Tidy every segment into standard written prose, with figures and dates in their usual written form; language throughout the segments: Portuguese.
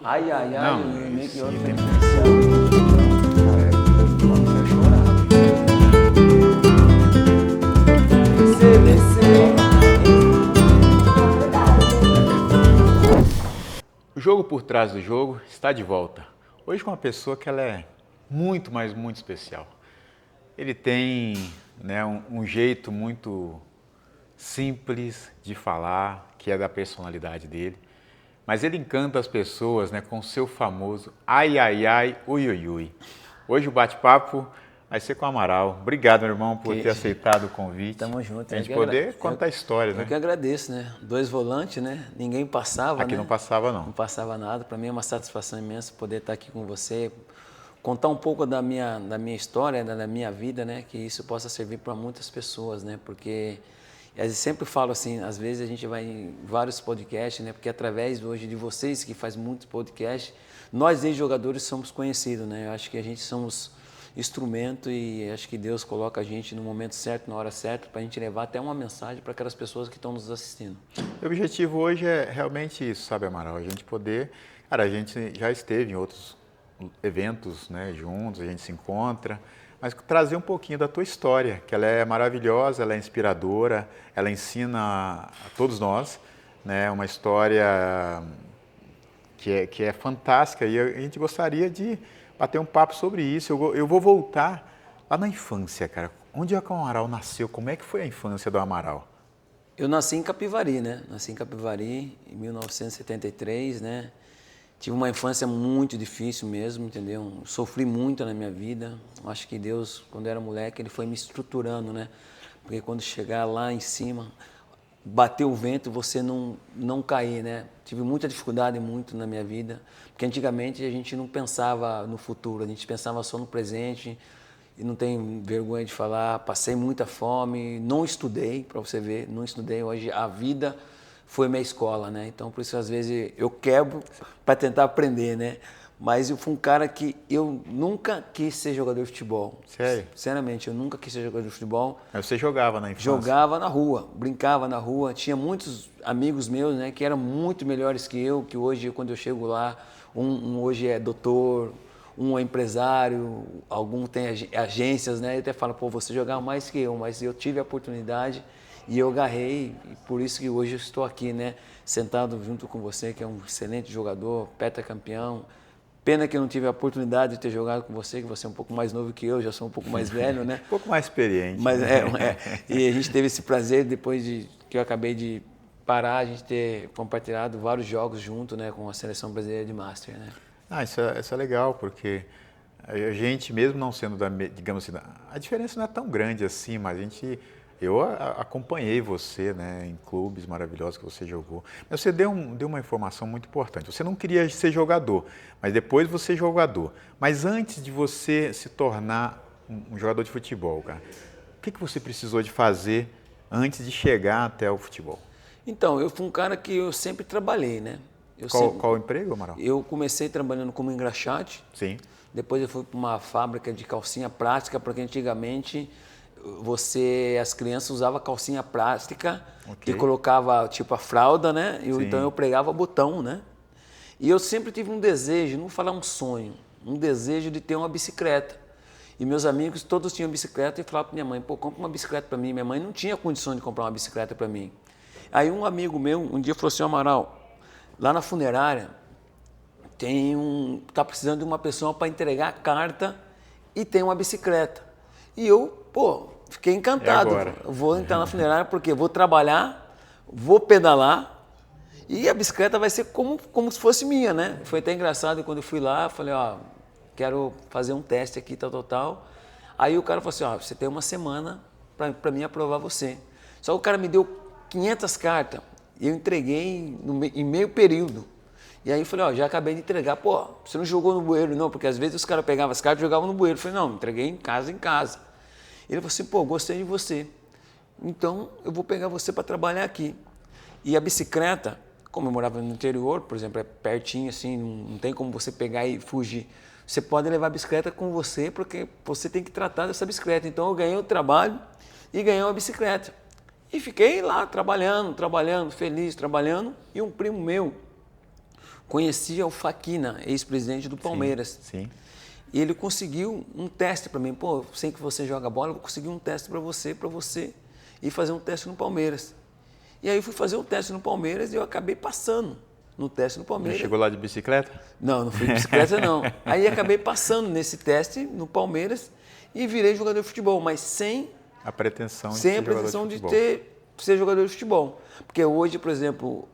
Ai, ai, ai, Não, o remake sim, outro tem diferencial. O jogo por trás do jogo está de volta. Hoje com uma pessoa que ela é muito, mas muito especial. Ele tem, né, um jeito muito simples de falar, que é da personalidade dele. Mas ele encanta as pessoas, né, com o seu famoso ai, ai, ai, ui, ui, ui. Hoje o bate-papo vai ser com o Amaral. Obrigado, meu irmão, por ter aceitado o convite. Tamo junto. Pra gente poder contar histórias, Eu né? que agradeço, né? 2 volantes, né? Ninguém passava, Aqui né? não passava, Não não. passava nada. Para mim é uma satisfação imensa poder estar aqui com você, contar um pouco da minha história, da minha vida, né? Que isso possa servir para muitas pessoas, né? Porque eu sempre falo assim, às vezes a gente vai em vários podcasts, né? Porque através hoje de vocês que faz muitos podcasts, nós ex-jogadores somos conhecidos, né? Eu acho que a gente somos instrumento e acho que Deus coloca a gente no momento certo, na hora certa, para a gente levar até uma mensagem para aquelas pessoas que estão nos assistindo. O objetivo hoje é realmente isso, sabe, Amaral? A gente poder... Cara, a gente já esteve em outros eventos, né, juntos, a gente se encontra, mas trazer um pouquinho da tua história, que ela é maravilhosa, ela é inspiradora, ela ensina a todos nós, né, uma história que é fantástica e a gente gostaria de bater um papo sobre isso. Eu vou voltar lá na infância, cara. Onde é que o Amaral nasceu? Como é que foi a infância do Amaral? Eu nasci em Capivari, né? Nasci em Capivari em 1973, né? Tive uma infância muito difícil mesmo, entendeu? Sofri muito na minha vida. Acho que Deus, quando eu era moleque, Ele foi me estruturando, né? Porque quando chegar lá em cima, bater o vento, você não cair, né? Tive muita dificuldade muito na minha vida, porque antigamente a gente não pensava no futuro, a gente pensava só no presente, e não tenho vergonha de falar, passei muita fome, não estudei, para você ver, não estudei. Hoje a vida foi minha escola, né? Então por isso às vezes eu quebro para tentar aprender, né? Mas eu fui um cara que eu nunca quis ser jogador de futebol. Sério? Sinceramente, eu nunca quis ser jogador de futebol. Mas você jogava na infância? Jogava na rua, brincava na rua. Tinha muitos amigos meus, né, que eram muito melhores que eu, que hoje, quando eu chego lá, um hoje é doutor, um é empresário, algum tem agências, né? Eu até falo, pô, você jogava mais que eu, mas eu tive a oportunidade e eu agarrei, e por isso que hoje eu estou aqui, né, sentado junto com você, que é um excelente jogador, pentacampeão. Pena que eu não tive a oportunidade de ter jogado com você, que você é um pouco mais novo que eu, já sou um pouco mais velho, né? Um pouco mais experiente. Mas né? e a gente teve esse prazer, depois de que eu acabei de parar, a gente ter compartilhado vários jogos junto, né, com a seleção brasileira de Master, né? Ah, isso é legal, porque a gente, mesmo não sendo digamos assim, a diferença não é tão grande assim, mas eu acompanhei você, né, em clubes maravilhosos que você jogou. Mas você deu uma informação muito importante. Você não queria ser jogador, mas depois você é jogador. Mas antes de você se tornar um jogador de futebol, cara, o que você precisou de fazer antes de chegar até o futebol? Então, eu fui um cara que eu sempre trabalhei, né? Qual o emprego, Amaral? Eu comecei trabalhando como engraxate. Sim. Depois eu fui para uma fábrica de calcinha plástica, porque antigamente as crianças usavam calcinha plástica Ok. e colocava tipo a fralda, né? Sim. Então eu pregava botão, né? E eu sempre tive um desejo, não vou falar um sonho, um desejo de ter uma bicicleta. E meus amigos todos tinham bicicleta e falavam para minha mãe, pô, compra uma bicicleta para mim. Minha mãe não tinha condição de comprar uma bicicleta para mim. Aí um amigo meu um dia falou assim, Amaral, lá na funerária tá precisando de uma pessoa para entregar a carta e tem uma bicicleta. E eu, pô, fiquei encantado. E agora? Vou entrar na funerária porque vou trabalhar, vou pedalar e a bicicleta vai ser como se fosse minha, né? Foi até engraçado quando eu fui lá, falei, ó, quero fazer um teste aqui, tal. Aí o cara falou assim, ó, você tem uma semana para mim aprovar você. Só que o cara me deu 500 cartas e eu entreguei em meio período. E aí eu falei, ó, já acabei de entregar. Pô, você não jogou no bueiro não? Porque às vezes os caras pegavam as cartas e jogavam no bueiro. Eu falei, não, entreguei em casa. Ele falou assim, pô, gostei de você. Então eu vou pegar você para trabalhar aqui. E a bicicleta, como eu morava no interior, por exemplo, é pertinho assim, não tem como você pegar e fugir. Você pode levar a bicicleta com você, porque você tem que tratar dessa bicicleta. Então eu ganhei o trabalho e ganhei uma bicicleta. E fiquei lá trabalhando, feliz, trabalhando. E um primo meu, conhecia o Faquina, ex-presidente do Palmeiras. Sim. E ele conseguiu um teste para mim. Pô, sei que você joga bola, eu vou conseguir um teste para você ir fazer um teste no Palmeiras. E aí eu fui fazer o teste no Palmeiras e eu acabei passando no teste no Palmeiras. Já chegou lá de bicicleta? Não, não fui de bicicleta não. Aí acabei passando nesse teste no Palmeiras e virei jogador de futebol, mas sem A pretensão de sem ser a pretensão jogador de de futebol. ser jogador de futebol. Porque hoje, por exemplo,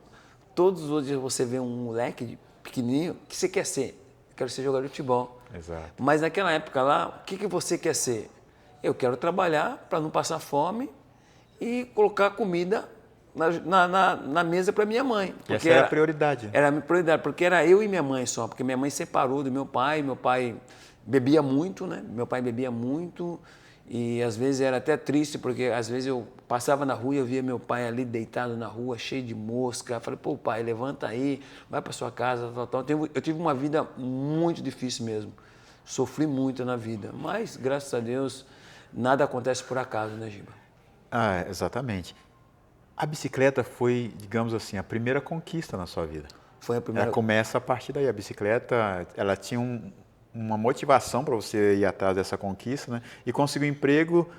todos os dias você vê um moleque pequenininho, o que você quer ser? Quero ser jogador de futebol. Exato. Mas naquela época lá, o que você quer ser? Eu quero trabalhar para não passar fome e colocar comida na mesa para minha mãe. E essa era a prioridade. Era a minha prioridade, porque era eu e minha mãe só, porque minha mãe separou do meu pai bebia muito, né? Meu pai bebia muito e às vezes era até triste, porque às vezes eu passava na rua e eu via meu pai ali deitado na rua, cheio de mosca. Eu falei, pô, pai, levanta aí, vai para sua casa, tal. Eu tive uma vida muito difícil mesmo. Sofri muito na vida, mas graças a Deus nada acontece por acaso, né, Giba? Ah, exatamente. A bicicleta foi, digamos assim, a primeira conquista na sua vida. Foi a primeira. Ela começa a partir daí. A bicicleta, ela tinha uma motivação para você ir atrás dessa conquista, né? E conseguiu um emprego,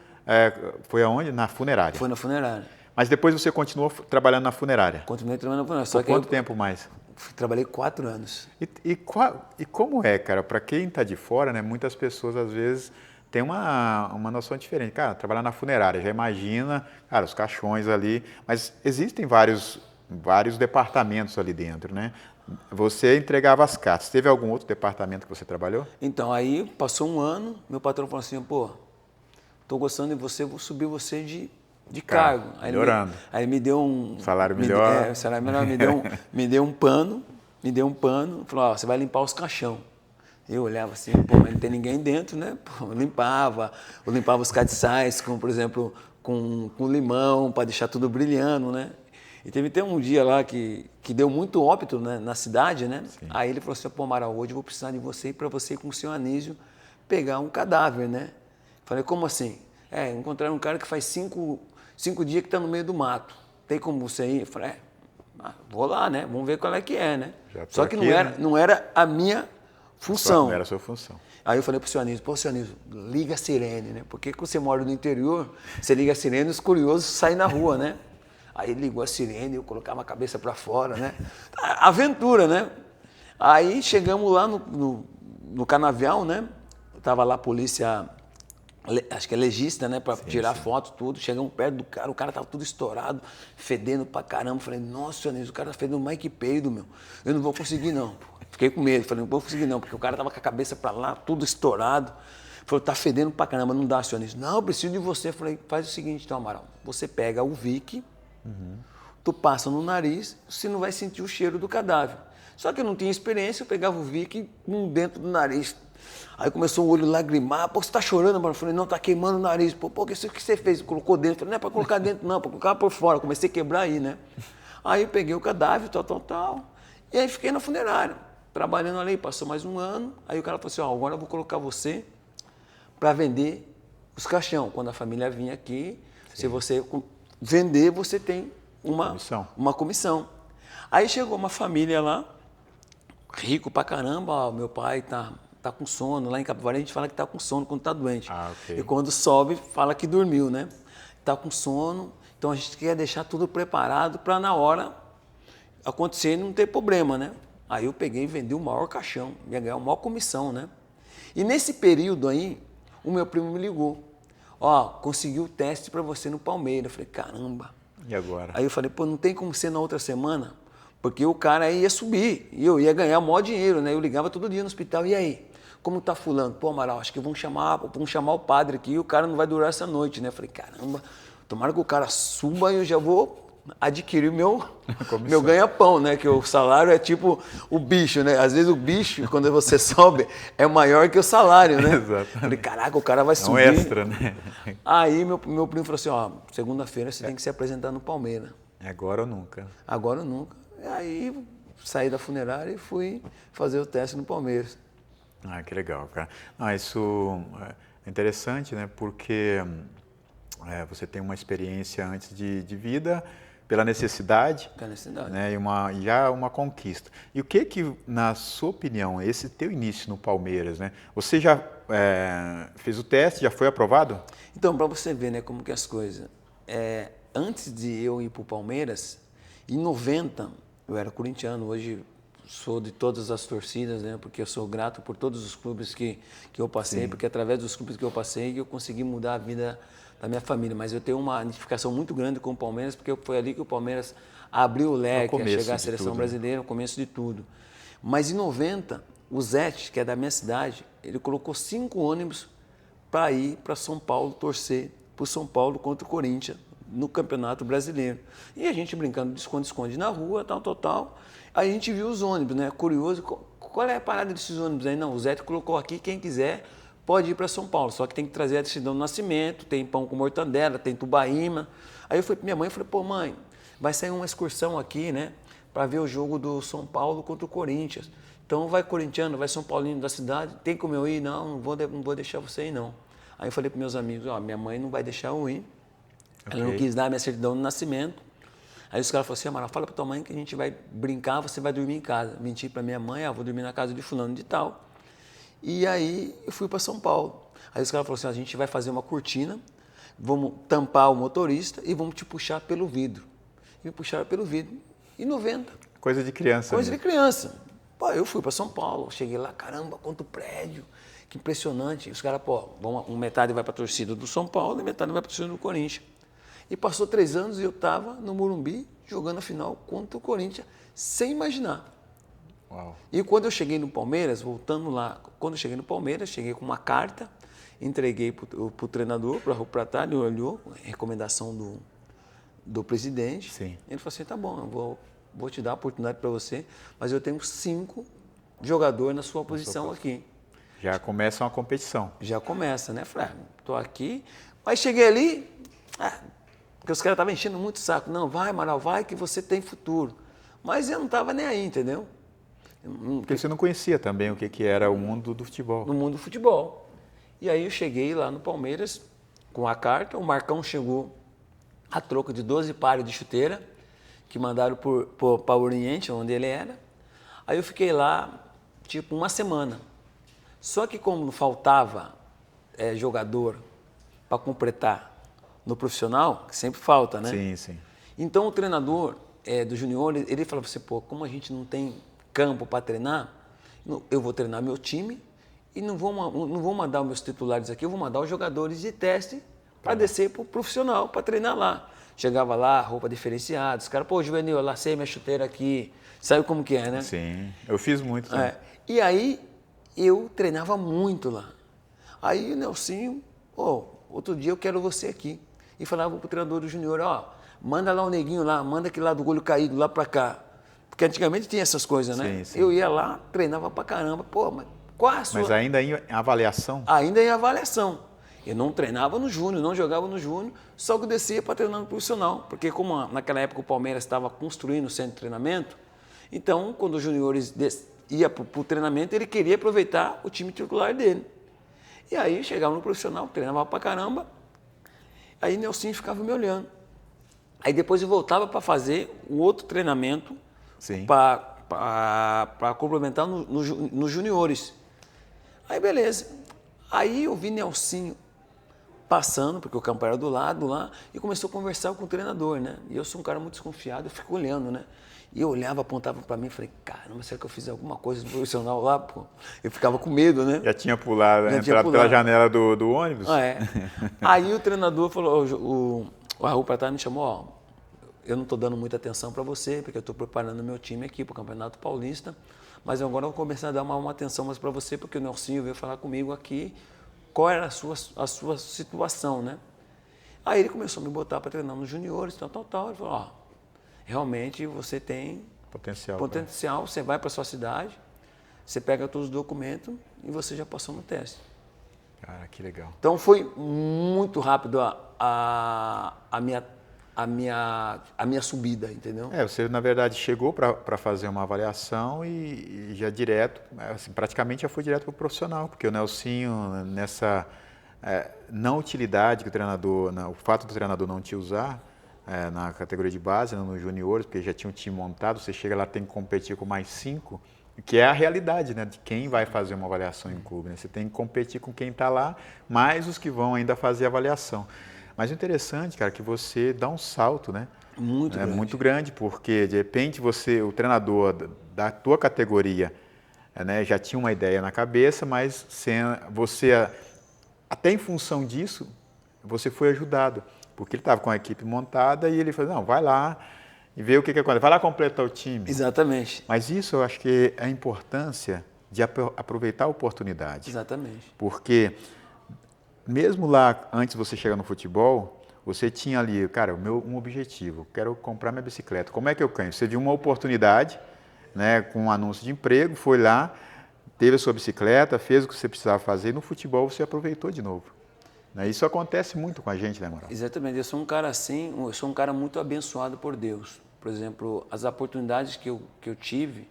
foi aonde? Na funerária. Foi na funerária. Mas depois você continuou trabalhando na funerária. Continuei trabalhando na funerária. Só Por que quanto tempo mais? trabalhei 4 anos. E como é, cara? Para quem está de fora, né? Muitas pessoas às vezes têm uma noção diferente. Cara, trabalhar na funerária, já imagina, cara, os caixões ali. Mas existem vários departamentos ali dentro, né? Você entregava as cartas. Teve algum outro departamento que você trabalhou? Então, aí passou um ano, meu patrão falou assim, pô, tô gostando de você, vou subir você de cargo. Melhorando. Aí ele me deu um... Salário melhor. Salário melhor, me deu um pano, falou, ó, você vai limpar os caixão. Eu olhava assim, pô, mas não tem ninguém dentro, né? Pô, eu limpava os catiçais, com, por exemplo, com limão, para deixar tudo brilhando, né? E teve até um dia lá que deu muito óbito, né, na cidade, né? Sim. Aí ele falou assim, pô, Amaral, hoje eu vou precisar de você para você ir com o senhor Anísio pegar um cadáver, né? Falei, como assim? Encontraram um cara que faz 5 dias que está no meio do mato. Tem como você ir? Eu falei, vou lá, né? Vamos ver qual é que é, né? Só que aqui, não era a minha função. Não era a sua função. Aí eu falei pro senhor Anísio, pô, senhor Anísio, liga a sirene, né? Porque quando você mora no interior, você liga a sirene e os curiosos saem na rua, né? Aí ligou a sirene, eu colocava a cabeça para fora, né? Aventura, né? Aí chegamos lá no canavial, né? Tava lá a polícia, acho que é legista, né? Para tirar foto, tudo. Chegamos perto do cara, o cara tava tudo estourado, fedendo pra caramba. Falei, nossa, senhor Anísio, o cara tá fedendo mais que peido, meu. Eu não vou conseguir, não. Fiquei com medo, falei, não vou conseguir, não, porque o cara tava com a cabeça para lá, tudo estourado. Falei, tá fedendo pra caramba, não dá, senhor Anísio. Não, eu preciso de você. Falei, faz o seguinte, então, Amaral, você pega o Vic, tu passa no nariz, você não vai sentir o cheiro do cadáver. Só que eu não tinha experiência, eu pegava o Vic dentro do nariz. Aí começou o olho lagrimar, pô, você tá chorando, mano? Eu falei, não, tá queimando o nariz. Pô, o que você fez? Colocou dentro? Eu falei, não é pra colocar dentro não, pra colocar por fora. Comecei a quebrar aí, né? Aí eu peguei o cadáver, tal. E aí fiquei na funerária, trabalhando ali, passou mais um ano. Aí o cara falou assim, ó, agora eu vou colocar você para vender os caixão. Quando a família vinha aqui, se você vender, você tem uma comissão. Aí chegou uma família lá, rico pra caramba, ó, meu pai tá com sono, lá em Capivari a gente fala que tá com sono quando tá doente. Okay. E quando sobe, fala que dormiu, né? Tá com sono, então a gente quer deixar tudo preparado para na hora acontecer e não ter problema, né? Aí eu peguei e vendi o maior caixão, ia ganhar a maior comissão, né? E nesse período aí, o meu primo me ligou. Ó, consegui o teste para você no Palmeiras. Eu falei, caramba. E agora? Aí eu falei, pô, não tem como ser na outra semana? Porque o cara aí ia subir e eu ia ganhar o maior dinheiro, né? Eu ligava todo dia no hospital, e aí? Como tá fulano? Pô, Amaral, acho que vão chamar o padre aqui e o cara não vai durar essa noite, né? Eu falei, caramba, tomara que o cara suba e eu já vou adquirir o meu ganha-pão, né? Que o salário é tipo o bicho, né? Às vezes o bicho, quando você sobe, é maior que o salário, né? Exato. Falei, caraca, o cara vai subir. É um extra, né? Aí meu primo falou assim, ó, segunda-feira você tem que se apresentar no Palmeiras. Agora ou nunca. Agora ou nunca. E aí saí da funerária e fui fazer o teste no Palmeiras. Ah, que legal, cara. Isso é interessante, né? Porque você tem uma experiência antes de vida pela necessidade, Pela necessidade. né, e já uma conquista. E o que, na sua opinião, esse teu início no Palmeiras, né? Você já fez o teste, já foi aprovado? Então, para você ver, né, como que as coisas. Antes de eu ir para o Palmeiras, em 90, eu era corintiano, hoje sou de todas as torcidas, né, porque eu sou grato por todos os clubes que eu passei, Sim. porque através dos clubes que eu passei eu consegui mudar a vida da minha família. Mas eu tenho uma identificação muito grande com o Palmeiras, porque foi ali que o Palmeiras abriu o leque a chegar à seleção brasileira, o começo de tudo. Mas em 90, o Zete, que é da minha cidade, ele colocou 5 ônibus para ir para São Paulo torcer para o São Paulo contra o Corinthians no Campeonato Brasileiro. E a gente brincando de esconde-esconde na rua, tal. Aí a gente viu os ônibus, né? Curioso, qual é a parada desses ônibus aí? Não, o Zé colocou aqui, quem quiser pode ir para São Paulo, só que tem que trazer a certidão do nascimento, tem pão com mortandela, tem tubaíma. Aí eu fui para minha mãe e falei, pô mãe, vai sair uma excursão aqui, né? Para ver o jogo do São Paulo contra o Corinthians. Então vai corintiano, vai São Paulino da cidade, tem como eu ir? Não vou deixar você ir não. Aí eu falei para meus amigos, ó, minha mãe não vai deixar eu ir. Ela não quis dar a minha certidão de nascimento. Aí os caras falaram assim, Amaral, fala pra tua mãe que a gente vai brincar, você vai dormir em casa. Menti pra minha mãe, vou dormir na casa de fulano de tal. E aí eu fui para São Paulo. Aí os caras falaram assim, a gente vai fazer uma cortina, vamos tampar o motorista e vamos te puxar pelo vidro. E me puxaram pelo vidro. E 90. Coisa de criança. Coisa de criança. Pô, eu fui para São Paulo, cheguei lá, caramba, quanto prédio, que impressionante. Os caras, pô, metade vai para a torcida do São Paulo e metade vai para a torcida do Corinthians. E passou 3 anos e eu estava no Morumbi jogando a final contra o Corinthians, sem imaginar. Uau. E quando eu cheguei no Palmeiras, voltando lá, quando eu cheguei no Palmeiras, cheguei com uma carta, entreguei para o treinador, para o Raul Pratá, ele olhou, recomendação do presidente. Sim. Ele falou assim, tá bom, eu vou te dar a oportunidade para você, mas eu tenho 5 jogadores na sua posição aqui. Já começa uma competição. Já começa, né? Falei, tô aqui. Mas cheguei ali, porque os caras estavam enchendo muito o saco. Não, vai, Amaral, vai que você tem futuro. Mas eu não estava nem aí, entendeu? Porque você não conhecia também o que era o mundo do futebol. No mundo do futebol. E aí eu cheguei lá no Palmeiras com a carta, o Marcão chegou a troco de 12 pares de chuteira, que mandaram para o Oriente, onde ele era. Aí eu fiquei lá, tipo, uma semana. Só que como faltava jogador para completar no profissional, que sempre falta, né? Sim, sim. Então o treinador do junior, ele falava assim, pô, como a gente não tem campo para treinar, eu vou treinar meu time e não vou mandar os meus titulares aqui, eu vou mandar os jogadores de teste para descer para o profissional, para treinar lá. Chegava lá, roupa diferenciada, os caras, pô, Juvenil, eu lacei minha chuteira aqui, sabe como que é, né? Sim, eu fiz muito também. E aí eu treinava muito lá. Aí o Nelsinho, outro dia eu quero você aqui. E falava pro treinador do junior, manda lá o neguinho lá, manda aquele lá do olho caído lá pra cá. Porque antigamente tinha essas coisas, né? Sim, sim. Eu ia lá, treinava pra caramba. Pô, mas qual a sua... Mas ainda em avaliação? Ainda em avaliação. Eu não treinava no júnior, não jogava no júnior, só que eu descia para treinar no profissional. Porque como naquela época o Palmeiras estava construindo o centro de treinamento, então quando os juniores ia para o treinamento, ele queria aproveitar o time titular dele. E aí chegava no profissional, treinava pra caramba, aí Nelsinho ficava me olhando. Aí depois eu voltava para fazer o outro treinamento para complementar nos juniores. Aí beleza. Aí eu vi Nelsinho passando, porque o campo era do lado lá, e começou a conversar com o treinador, né? E eu sou um cara muito desconfiado, eu fico olhando, né? E eu olhava, apontava para mim e falei, caramba, será que eu fiz alguma coisa no profissional lá? Pô? Eu ficava com medo, né? Já tinha pulado, entrado pela janela do ônibus? Aí o treinador falou, o Raul Pratá me chamou, eu não estou dando muita atenção para você, porque eu estou preparando meu time aqui para o Campeonato Paulista, mas agora eu vou começar a dar uma atenção mais para você, porque o Nelsinho veio falar comigo aqui, qual era a sua situação, né? Aí ele começou a me botar para treinar nos juniores, tal. Ele falou, realmente você tem potencial, você vai para sua cidade, você pega todos os documentos e você já passou no teste. Cara, que legal. Então foi muito rápido a minha subida, entendeu? Você na verdade chegou para fazer uma avaliação e já direto, assim, praticamente já foi direto para o profissional, porque o Nelsinho, nessa não utilidade que o treinador, o fato do treinador não te usar, na categoria de base, né, nos juniores, porque já tinha um time montado, você chega lá, tem que competir com mais 5, que é a realidade, né, de quem vai fazer uma avaliação em clube. Né? Você tem que competir com quem está lá, mais os que vão ainda fazer a avaliação. Mas o interessante, cara, é que você dá um salto, né? Muito grande. Muito grande, porque de repente o treinador da tua categoria, né, já tinha uma ideia na cabeça, mas você, até em função disso, você foi ajudado. Porque ele estava com a equipe montada e ele falou, não, vai lá e vê o que acontece, vai lá completar o time. Exatamente. Mas isso eu acho que é a importância de aproveitar a oportunidade. Exatamente. Porque mesmo lá, antes de você chegar no futebol, você tinha ali, cara, um objetivo, quero comprar minha bicicleta. Como é que eu ganho? Você viu uma oportunidade, né, com um anúncio de emprego, foi lá, teve a sua bicicleta, fez o que você precisava fazer e no futebol você aproveitou de novo. Isso acontece muito com a gente, né, Amaral? Exatamente. Eu sou um cara assim, eu sou um cara muito abençoado por Deus. Por exemplo, as oportunidades que eu tive,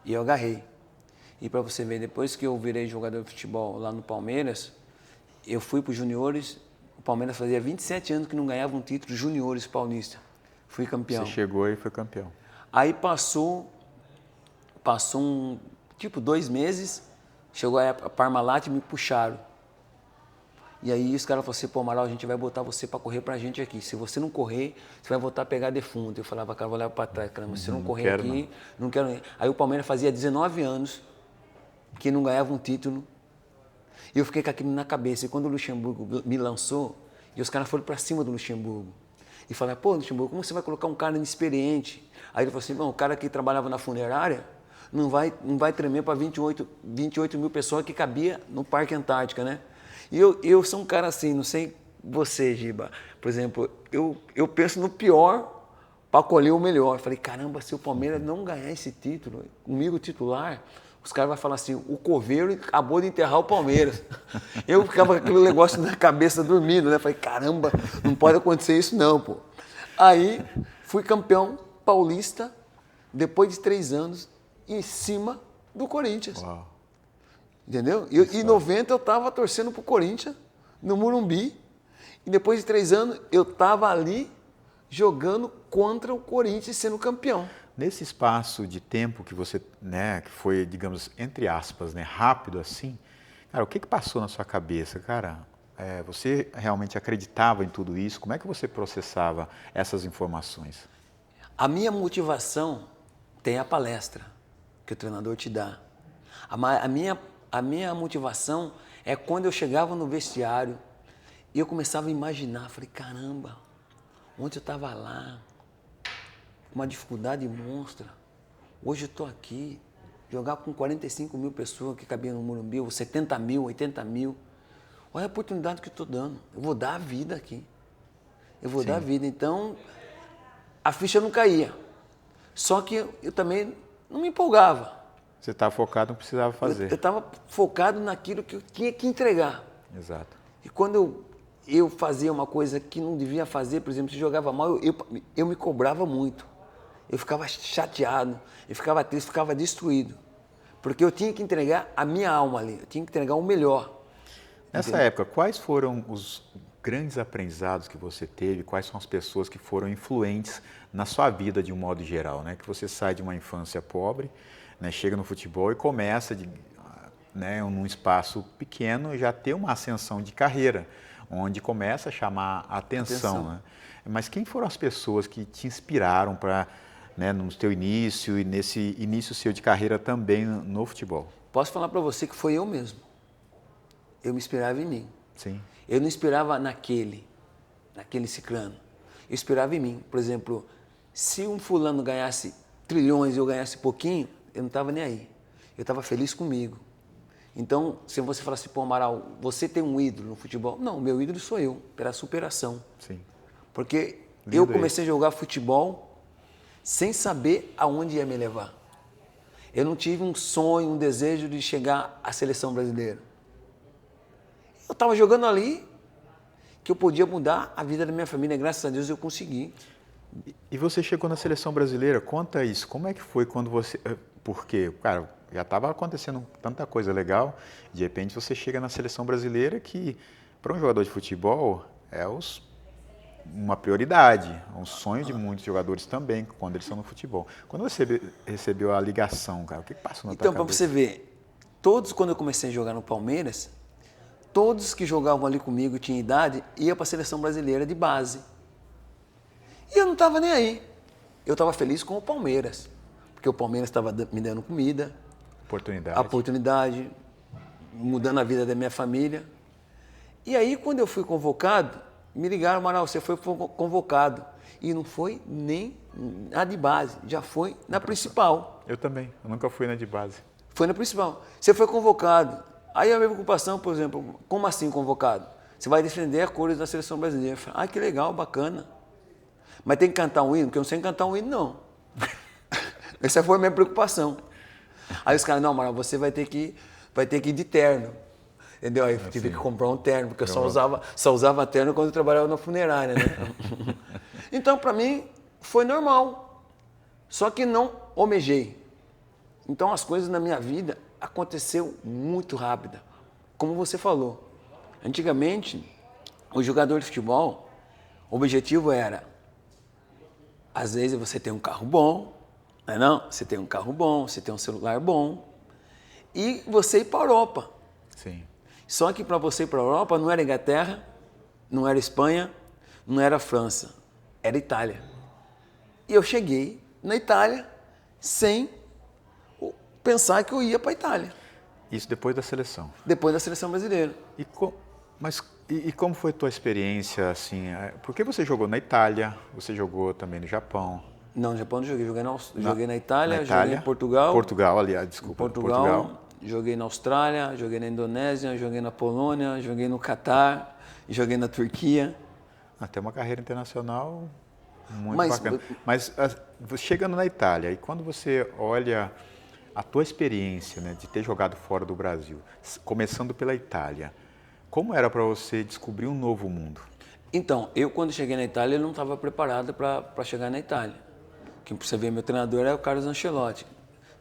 e eu agarrei. E para você ver, depois que eu virei jogador de futebol lá no Palmeiras, eu fui para os juniores. O Palmeiras fazia 27 anos que não ganhava um título juniores paulista. Fui campeão. Você chegou e foi campeão. Aí passou um, 2 meses, chegou a Parmalat e me puxaram. E aí os caras falaram assim, pô, Amaral, a gente vai botar você para correr pra gente aqui. Se você não correr, você vai voltar a pegar defunto. Eu falava, cara, vou olhar para trás, cara, mas se eu não correr aqui, não quero. Aí o Palmeiras fazia 19 anos que não ganhava um título. E eu fiquei com aquilo na cabeça. E quando o Luxemburgo me lançou, e os caras foram para cima do Luxemburgo. E falaram, pô, Luxemburgo, como você vai colocar um cara inexperiente? Aí ele falou assim, bom, o cara que trabalhava na funerária não vai tremer para 28 mil pessoas que cabia no Parque Antártica, né? E eu sou um cara assim, não sei você, Giba. Por exemplo, eu penso no pior para colher o melhor. Eu falei, caramba, se o Palmeiras não ganhar esse título, comigo titular, os caras vão falar assim, o coveiro acabou de enterrar o Palmeiras. Eu ficava com aquele negócio na cabeça dormindo, né? Falei, caramba, não pode acontecer isso não, pô. Aí fui campeão paulista depois de 3 anos em cima do Corinthians. Uau. Entendeu? E em 90 eu estava torcendo para o Corinthians, no Morumbi, e depois de 3 anos eu estava ali jogando contra o Corinthians sendo campeão. Nesse espaço de tempo que você, né, que foi, digamos, entre aspas, né, rápido assim, cara, o que passou na sua cabeça, cara? Você realmente acreditava em tudo isso? Como é que você processava essas informações? A minha motivação tem a palestra que o treinador te dá. A minha motivação é quando eu chegava no vestiário e eu começava a imaginar, falei, caramba, ontem eu estava lá, uma dificuldade monstra, hoje eu estou aqui, jogar com 45 mil pessoas que cabiam no Morumbi, ou 70 mil, 80 mil, olha a oportunidade que eu estou dando, eu vou dar a vida aqui, eu vou dar a vida, então a ficha não caía, só que eu também não me empolgava. Você estava focado, não precisava fazer. Eu estava focado naquilo que eu tinha que entregar. Exato. E quando eu fazia uma coisa que não devia fazer, por exemplo, se jogava mal, eu me cobrava muito. Eu ficava chateado, eu ficava triste, ficava destruído. Porque eu tinha que entregar a minha alma ali, eu tinha que entregar o melhor. Nessa época, quais foram os grandes aprendizados que você teve? Quais são as pessoas que foram influentes na sua vida de um modo geral, né? Que você sai de uma infância pobre, né, chega no futebol e começa, né, num espaço pequeno, já ter uma ascensão de carreira, onde começa a chamar a atenção. Né? Mas quem foram as pessoas que te inspiraram para, né, no teu início e nesse início seu de carreira também no futebol? Posso falar para você que foi eu mesmo. Eu me inspirava em mim. Sim. Eu não inspirava naquele ciclano. Eu inspirava em mim. Por exemplo, se um fulano ganhasse trilhões e eu ganhasse pouquinho, eu não estava nem aí. Eu estava feliz comigo. Então, se você falar assim, pô, Amaral, você tem um ídolo no futebol? Não, o meu ídolo sou eu, pela superação. Sim. Porque eu comecei a jogar futebol sem saber aonde ia me levar. Eu não tive um sonho, um desejo de chegar à seleção brasileira. Eu estava jogando ali que eu podia mudar a vida da minha família. Graças a Deus eu consegui. E você chegou na seleção brasileira, conta isso. Como é que foi quando você... Porque, cara, já estava acontecendo tanta coisa legal, de repente você chega na seleção brasileira que, para um jogador de futebol, uma prioridade, um sonho de muitos jogadores também, quando eles estão no futebol. Quando você recebeu a ligação, cara, o que passou na tua Então, para cabeça? você ver, todos, quando eu comecei a jogar no Palmeiras, todos que jogavam ali comigo, tinham idade, iam para a seleção brasileira de base. E eu não estava nem aí. Eu estava feliz com o Palmeiras, porque o Palmeiras estava me dando comida, Oportunidade. a oportunidade, mudando a vida da minha família. E aí, quando eu fui convocado, me ligaram, Amaral, você foi convocado. E não foi nem a de base, já foi na principal. Eu também, eu nunca fui na de base. Foi na principal. Você foi convocado. Aí a minha preocupação, por exemplo, como assim convocado? Você vai defender a cores da seleção brasileira. Eu falei, que legal, bacana. Mas tem que cantar um hino? Porque eu não sei cantar um hino, não. Essa foi a minha preocupação. Aí os caras, não, Amaral, você vai ter que ir de terno. Entendeu? Aí eu tive que comprar um terno, porque eu só usava terno quando eu trabalhava na funerária, né? Então, para mim, foi normal. Só que não almejei. Então, as coisas na minha vida aconteceu muito rápida. Como você falou. Antigamente, o jogador de futebol, o objetivo era, às vezes, você tem um carro bom, não é não? Você tem um carro bom, você tem um celular bom, e você ir para a Europa. Sim. Só que para você ir para a Europa não era Inglaterra, não era Espanha, não era França, era Itália. E eu cheguei na Itália sem pensar que eu ia para a Itália. Isso depois da seleção. Depois da seleção brasileira. E como foi a tua experiência, assim? Porque você jogou na Itália, você jogou também no Japão. Não, no Japão não joguei. Joguei na Itália, joguei em Portugal. Portugal, aliás, desculpa. Portugal. Joguei na Austrália, joguei na Indonésia, joguei na Polônia, joguei no Catar, joguei na Turquia. Até uma carreira internacional muito bacana. Mas chegando na Itália, e quando você olha a tua experiência, né, de ter jogado fora do Brasil, começando pela Itália, como era para você descobrir um novo mundo? Então, eu quando cheguei na Itália, eu não estava preparado para chegar na Itália. Quem você vê, meu treinador era o Carlos Ancelotti.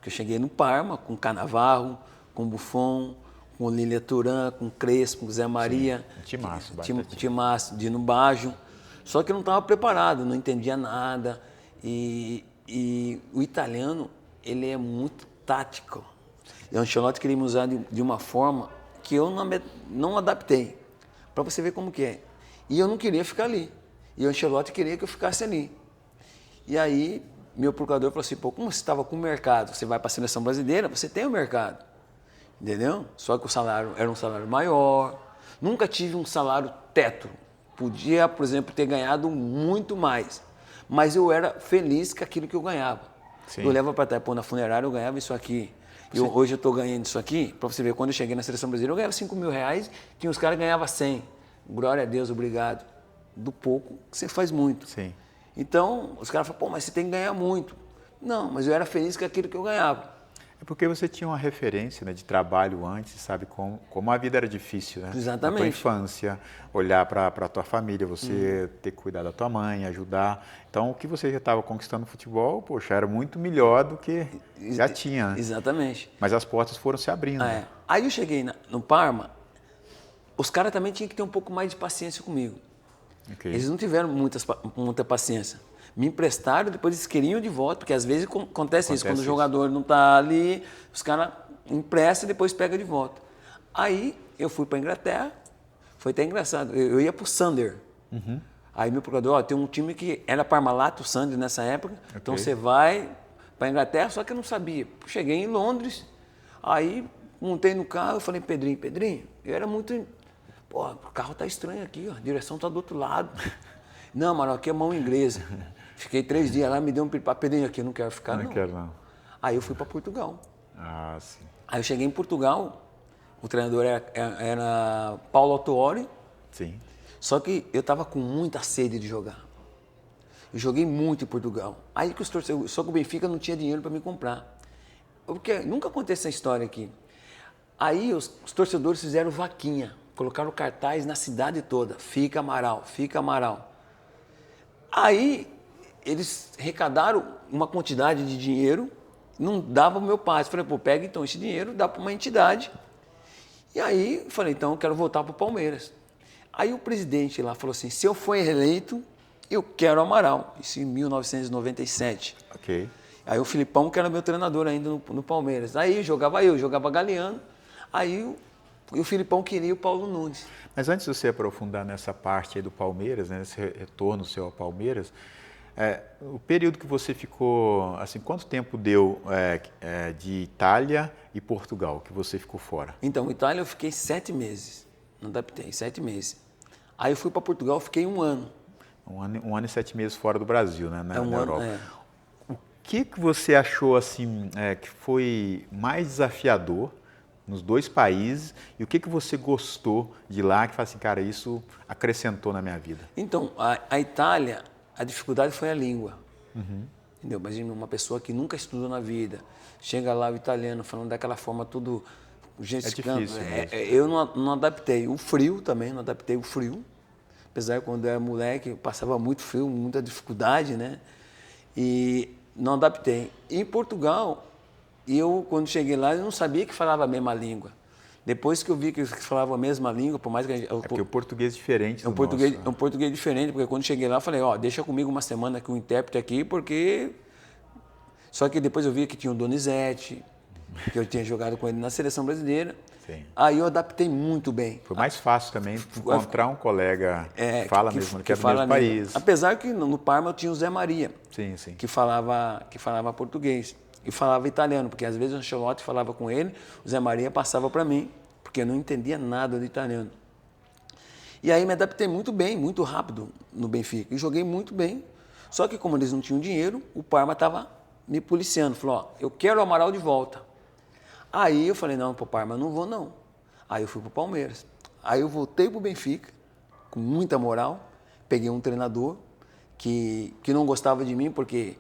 Que eu cheguei no Parma, com Cannavaro, com Buffon, com Lilia Thuram, com Crespo, com Zé Maria. Sim, Timaço, Dino Baggio. Só que eu não estava preparado, não entendia nada. E o italiano, ele é muito tático. E o Ancelotti queria me usar de uma forma que eu não adaptei. Para você ver como que é. E eu não queria ficar ali. E o Ancelotti queria que eu ficasse ali. E aí, meu procurador falou assim, como você estava com o mercado, você vai para a seleção brasileira, você tem o mercado. Entendeu? Só que o salário era um salário maior. Nunca tive um salário teto. Podia, por exemplo, ter ganhado muito mais. Mas eu era feliz com aquilo que eu ganhava. Sim. Eu levava para Itaipu na funerária, eu ganhava isso aqui. Hoje eu estou ganhando isso aqui. Para você ver, quando eu cheguei na seleção brasileira, eu ganhava 5 mil reais, tinha uns caras que ganhavam 100. Glória a Deus, obrigado. Do pouco, você faz muito. Sim. Então, os caras falam, mas você tem que ganhar muito. Não, mas eu era feliz com aquilo que eu ganhava. É porque você tinha uma referência, né, de trabalho antes, sabe como a vida era difícil, né? Exatamente. Na tua infância, olhar para a tua família, você ter que cuidar da tua mãe, ajudar. Então, o que você já estava conquistando no futebol, poxa, era muito melhor do que já tinha. Né? Exatamente. Mas as portas foram se abrindo. Né? Aí eu cheguei no Parma, os caras também tinham que ter um pouco mais de paciência comigo. Okay. Eles não tiveram muita paciência. Me emprestaram, depois eles queriam de volta, porque às vezes acontece isso, quando o jogador não está ali, os caras emprestam e depois pegam de volta. Aí eu fui para a Inglaterra, foi até engraçado, eu ia para o Sander. Uhum. Aí meu procurador, tem um time que era Parmalat, o Sander nessa época, okay. Então você vai para a Inglaterra, só que eu não sabia. Cheguei em Londres, aí montei no carro, eu falei, Pedrinho, eu era muito... Pô, o carro tá estranho aqui, ó, a direção tá do outro lado. Não, mano, aqui é mão inglesa. Fiquei 3 dias lá, me deu um Pedrinho aqui, eu não quero ficar, não. Não quero, não. Aí eu fui para Portugal. Ah, sim. Aí eu cheguei em Portugal, o treinador era Paulo Autuori. Sim. Só que eu tava com muita sede de jogar. Eu joguei muito em Portugal. Aí que os torcedores, só que o Benfica não tinha dinheiro para me comprar. Porque nunca aconteceu essa história aqui. Aí os torcedores fizeram vaquinha. Colocaram cartaz na cidade toda, fica Amaral, fica Amaral. Aí eles arrecadaram uma quantidade de dinheiro, não dava o meu passe. Falei, pega então esse dinheiro, dá para uma entidade. E aí falei, então eu quero voltar para o Palmeiras. Aí o presidente lá falou assim, se eu for eleito, eu quero o Amaral, isso em 1997. Ok. Aí o Filipão, que era meu treinador ainda no Palmeiras. Aí jogava Galeano, e o Filipão queria o Paulo Nunes. Mas antes de você aprofundar nessa parte aí do Palmeiras, né, nesse retorno seu ao Palmeiras, o período que você ficou, assim, quanto tempo deu de Itália e Portugal que você ficou fora? Então, Itália eu fiquei 7 meses, não adaptei, 7 meses. Aí eu fui para Portugal, fiquei 1 ano. Um ano e 7 meses fora do Brasil, né, na Europa. É. O que você achou assim que foi mais desafiador nos 2 países e o que você gostou de lá que fala assim, cara, isso acrescentou na minha vida? Então, a Itália, a dificuldade foi a língua. Entendeu? Imagina uma pessoa que nunca estudou na vida, chega lá o italiano falando daquela forma tudo gesticando. É difícil mesmo. Eu não adaptei. O frio também, não adaptei o frio. Apesar que quando eu era moleque, passava muito frio, muita dificuldade, né? E não adaptei. Em Portugal, quando cheguei lá, eu não sabia que falava a mesma língua. Depois que eu vi que falava a mesma língua, por mais que Porque o português é diferente do português, nosso. é um português diferente, porque quando cheguei lá, eu falei, deixa comigo uma semana com o intérprete aqui, porque... Só que depois eu vi que tinha o Donizete, que eu tinha jogado com ele na seleção brasileira. Sim. Aí eu adaptei muito bem. Foi mais fácil também encontrar um colega que fala mesmo, que é do mesmo país. Apesar que no Parma eu tinha o Zé Maria, Sim, sim. que falava português e falava italiano, porque às vezes o Ancelotti falava com ele, o Zé Maria passava para mim, porque eu não entendia nada de italiano. E aí me adaptei muito bem, muito rápido no Benfica, e joguei muito bem. Só que como eles não tinham dinheiro, o Parma estava me policiando, falou, eu quero o Amaral de volta. Aí eu falei, não, pro Parma eu não vou não. Aí eu fui pro Palmeiras. Aí eu voltei pro Benfica, com muita moral, peguei um treinador que não gostava de mim, porque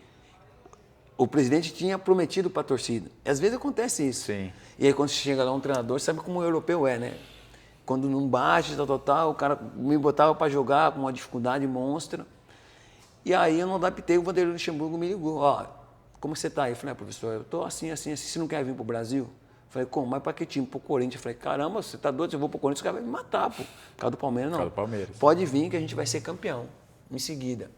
o presidente tinha prometido para a torcida. E às vezes acontece isso. Sim. E aí quando chega lá um treinador, sabe como o europeu é, né? Quando não bate, o cara me botava para jogar com uma dificuldade monstra. E aí eu não adaptei, o Vanderlei Luxemburgo me ligou, como você tá aí? Eu falei, professor, eu tô assim, você não quer vir pro Brasil? Eu falei, como? Mas para que time? Pro Corinthians. Eu falei, caramba, você tá doido? Se eu vou pro Corinthians, o cara vai me matar, pô. Por causa do Palmeiras, não. Por causa do Palmeiras. Pode vir que a gente vai ser campeão, em seguida.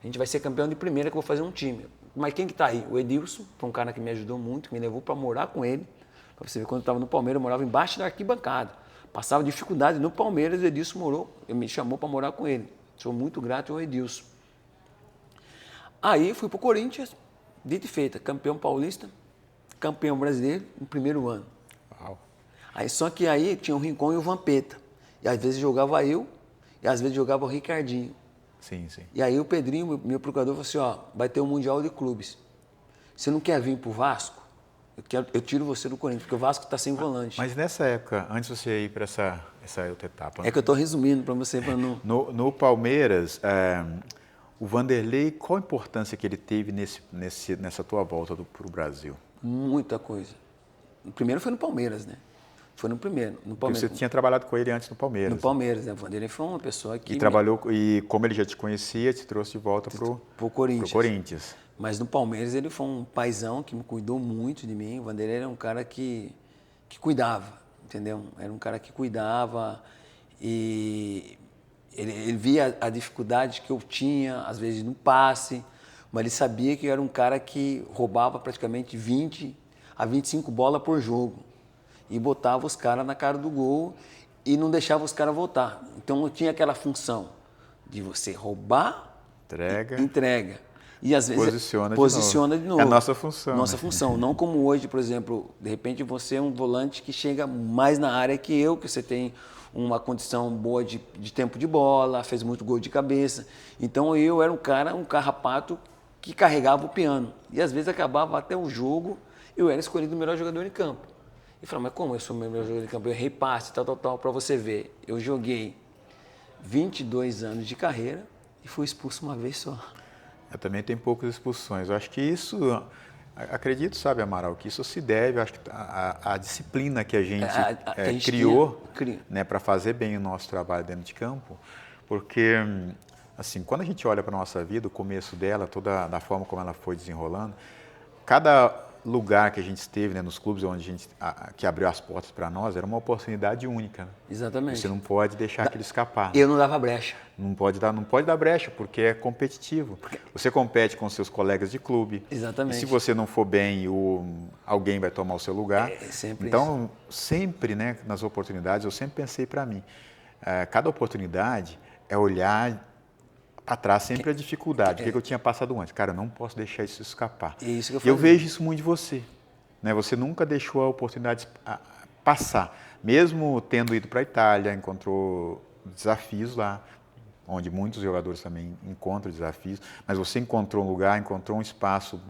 A gente vai ser campeão de primeira, que eu vou fazer um time. Mas quem que tá aí? O Edilson, foi um cara que me ajudou muito, que me levou para morar com ele. Para você ver, quando eu estava no Palmeiras, eu morava embaixo da arquibancada. Passava dificuldade no Palmeiras, o Edilson morou, ele me chamou para morar com ele. Sou muito grato ao Edilson. Aí fui pro Corinthians, dito e feita, campeão paulista, campeão brasileiro no primeiro ano. Uau. Aí só que aí tinha o Rincon e o Vampeta. E às vezes jogava eu, e às vezes jogava o Ricardinho. Sim, sim. E aí o Pedrinho, meu procurador, falou assim, vai ter o Mundial de Clubes. Você não quer vir pro Vasco? Eu tiro você do Corinthians, porque o Vasco está sem volante. Mas nessa época, antes de você ir para essa outra etapa... É que eu estou resumindo para você, para não... No Palmeiras, o Vanderlei, qual a importância que ele teve nessa tua volta para o Brasil? Muita coisa. O primeiro foi no Palmeiras, né? Foi no primeiro. No Palmeiras. Porque você tinha trabalhado com ele antes no Palmeiras. No Palmeiras, né? O Vanderlei foi uma pessoa que... E como ele já te conhecia, te trouxe de volta para o Corinthians. Mas no Palmeiras ele foi um paizão que me cuidou muito de mim. O Vanderlei era um cara que cuidava, entendeu? Era um cara que cuidava e ele via a dificuldade que eu tinha, às vezes no passe, mas ele sabia que eu era um cara que roubava praticamente 20 a 25 bolas por jogo e botava os caras na cara do gol e não deixava os caras voltar. Então eu tinha aquela função de você roubar, entrega. E às vezes posiciona de novo. É a nossa função. Nossa função. Não como hoje, por exemplo, de repente você é um volante que chega mais na área que eu, que você tem uma condição boa de tempo de bola, fez muito gol de cabeça. Então eu era um carrapato que carregava o piano. E às vezes acabava até o jogo, eu era escolhido o melhor jogador em campo. E falava, mas como eu sou o melhor jogador em campo? Eu errei passe, tal, para você ver. Eu joguei 22 anos de carreira e fui expulso uma vez só. Eu também tenho poucas expulsões. Eu acho que isso, acredito, sabe, Amaral, que isso se deve, acho que a disciplina que a gente, criou, né, para fazer bem o nosso trabalho dentro de campo, porque, assim, quando a gente olha para a nossa vida, o começo dela, toda a forma como ela foi desenrolando, cada lugar que a gente esteve, né, nos clubes onde que abriu as portas para nós, era uma oportunidade única. Né? Exatamente. Você não pode deixar aquilo escapar. Eu não dava brecha. Não pode dar brecha, porque é competitivo. Você compete com seus colegas de clube. Exatamente. E se você não for bem, alguém vai tomar o seu lugar. Sempre então, sempre, né, nas oportunidades, eu sempre pensei para mim, cada oportunidade é olhar para trás sempre a dificuldade, o que eu tinha passado antes. Cara, eu não posso deixar isso escapar. É isso que eu vejo isso muito de você. Né? Você nunca deixou a oportunidade passar. Mesmo tendo ido para a Itália, encontrou desafios lá, onde muitos jogadores também encontram desafios, mas você encontrou um lugar, encontrou um espaço